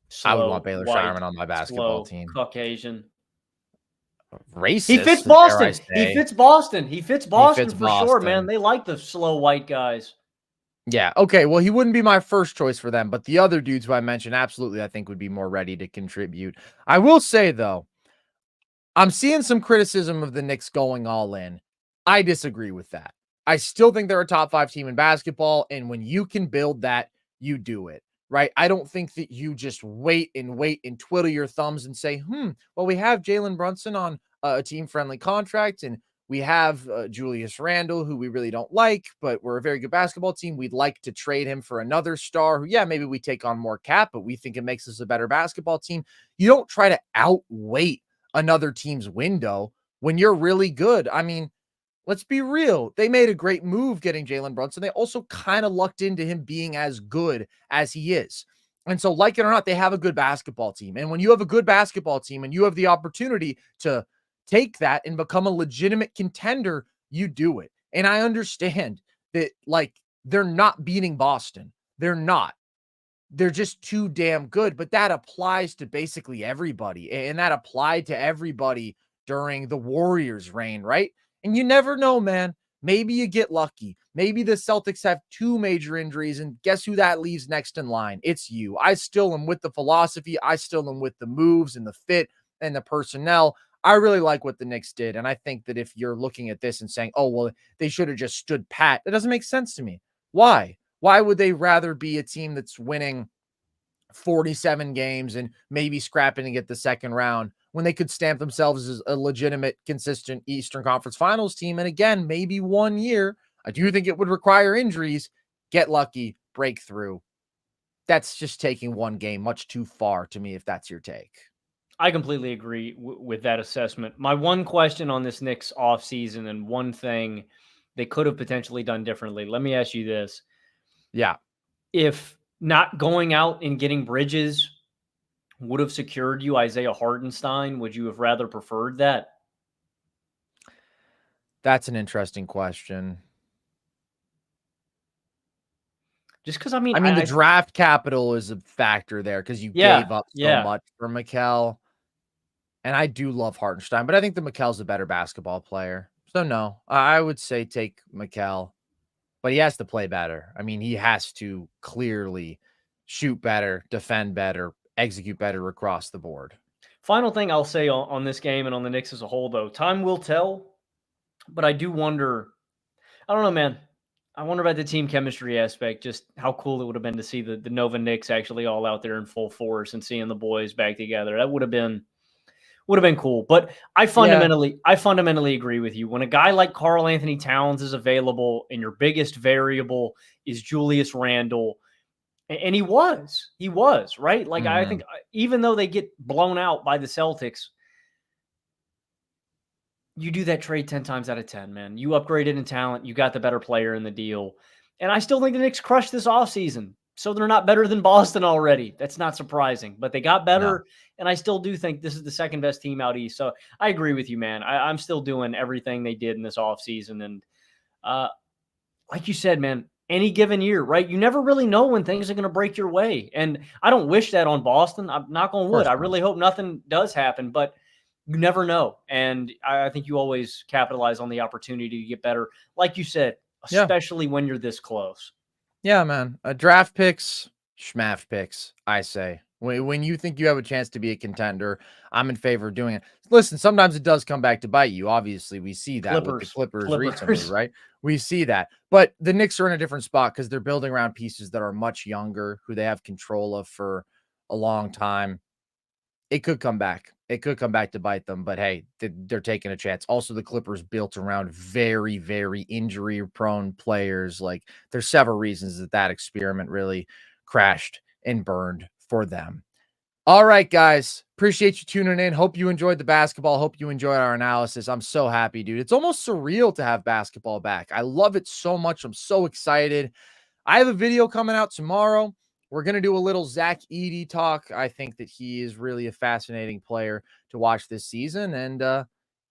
Slow, I would want Baylor Shireman on my basketball team. Caucasian. Racist. He fits Boston. He fits Boston. He fits Boston for sure, man. They like the slow white guys. Yeah. Okay. Well, he wouldn't be my first choice for them, but the other dudes who I mentioned, absolutely, I think would be more ready to contribute. I will say, though, I'm seeing some criticism of the Knicks going all in. I disagree with that. I still think they're a top 5 team in basketball, and when you can build that, you do it, right? I don't think that you just wait and twiddle your thumbs and say, well, we have Jalen Brunson on a team-friendly contract, and we have Julius Randle, who we really don't like, but we're a very good basketball team. We'd like to trade him for another star who, maybe we take on more cap, but we think it makes us a better basketball team. You don't try to outweight another team's window when you're really good. I mean, let's be real. They made a great move getting Jalen Brunson. They also kind of lucked into him being as good as he is. And so, like it or not, they have a good basketball team. And when you have a good basketball team and you have the opportunity to take that and become a legitimate contender, you do it. And I understand that, like, they're not beating Boston. They're not. They're just too damn good. But that applies to basically everybody. And that applied to everybody during the Warriors' reign, right? And you never know, man. Maybe you get lucky. Maybe the Celtics have 2 major injuries, and guess who that leaves next in line? It's you. I still am with the philosophy. I still am with the moves and the fit and the personnel. I really like what the Knicks did. And I think that if you're looking at this and saying, oh, well, they should have just stood pat, that doesn't make sense to me. Why? Why would they rather be a team that's winning 47 games and maybe scrapping to get the second round when they could stamp themselves as a legitimate, consistent Eastern Conference Finals team? And again, maybe 1 year. I do think it would require injuries. Get lucky, break through. That's just taking one game much too far to me, if that's your take. I completely agree with that assessment. My one question on this Knicks offseason and one thing they could have potentially done differently. Let me ask you this. Yeah. If not going out and getting Bridges would have secured you Isaiah Hartenstein, would you have rather preferred that? That's an interesting question. Just because, I mean, the draft capital is a factor there because you gave up so much for Mikal. And I do love Hartenstein, but I think that Mikal's a better basketball player. So no, I would say take Mikal, but he has to play better. I mean, he has to clearly shoot better, defend better, execute better across the board. Final thing I'll say on this game and on the Knicks as a whole, though, time will tell, but I do wonder, I don't know, man. I wonder about the team chemistry aspect, just how cool it would have been to see the Nova Knicks actually all out there in full force and seeing the boys back together. That would have been cool. But I fundamentally agree with you. When a guy like Karl-Anthony Towns is available and your biggest variable is Julius Randle, and he was, right? Like, I think even though they get blown out by the Celtics, you do that trade 10 times out of 10, man. You upgraded in talent. You got the better player in the deal. And I still think the Knicks crushed this offseason. So they're not better than Boston already. That's not surprising. But they got better, and I still do think this is the second best team out east. So I agree with you, man. I'm still doing everything they did in this offseason. And like you said, man, any given year, right? You never really know when things are going to break your way. And I don't wish that on Boston. I'm knock on wood. I really hope nothing does happen. But you never know. And I think you always capitalize on the opportunity to get better. Like you said, especially when you're this close. Yeah, man. Draft picks, schmaff picks, I say. When you think you have a chance to be a contender, I'm in favor of doing it. Listen, sometimes it does come back to bite you. Obviously, we see that with the Clippers recently, right? We see that. But the Knicks are in a different spot because they're building around pieces that are much younger, who they have control of for a long time. It could come back. It could come back to bite them, but hey, they're taking a chance. Also, the Clippers built around very, very injury-prone players. Like, there's several reasons that experiment really crashed and burned for them. All right, guys. Appreciate you tuning in. Hope you enjoyed the basketball. Hope you enjoyed our analysis. I'm so happy, dude. It's almost surreal to have basketball back. I love it so much. I'm so excited. I have a video coming out tomorrow. We're going to do a little Zach Edey talk. I think that he is really a fascinating player to watch this season. And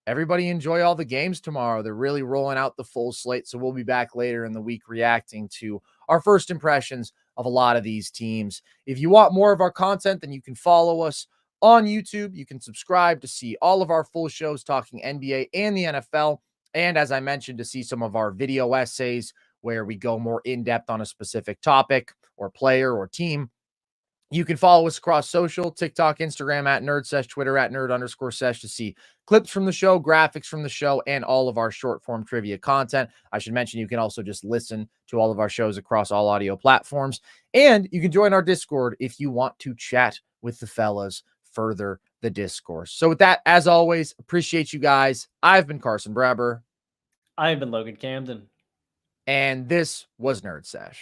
everybody enjoy all the games tomorrow. They're really rolling out the full slate. So we'll be back later in the week reacting to our first impressions of a lot of these teams. If you want more of our content, then you can follow us on YouTube. You can subscribe to see all of our full shows talking NBA and the NFL. And as I mentioned, to see some of our video essays where we go more in depth on a specific topic or player or team. You can follow us across social, TikTok, Instagram at NerdSesh, Twitter at Nerd_Sesh to see clips from the show, graphics from the show, and all of our short form trivia content. I should mention you can also just listen to all of our shows across all audio platforms. And you can join our Discord if you want to chat with the fellas, further the discourse. So with that, as always, appreciate you guys. I've been Carson Brabber. I've been Logan Camden. And this was NerdSesh.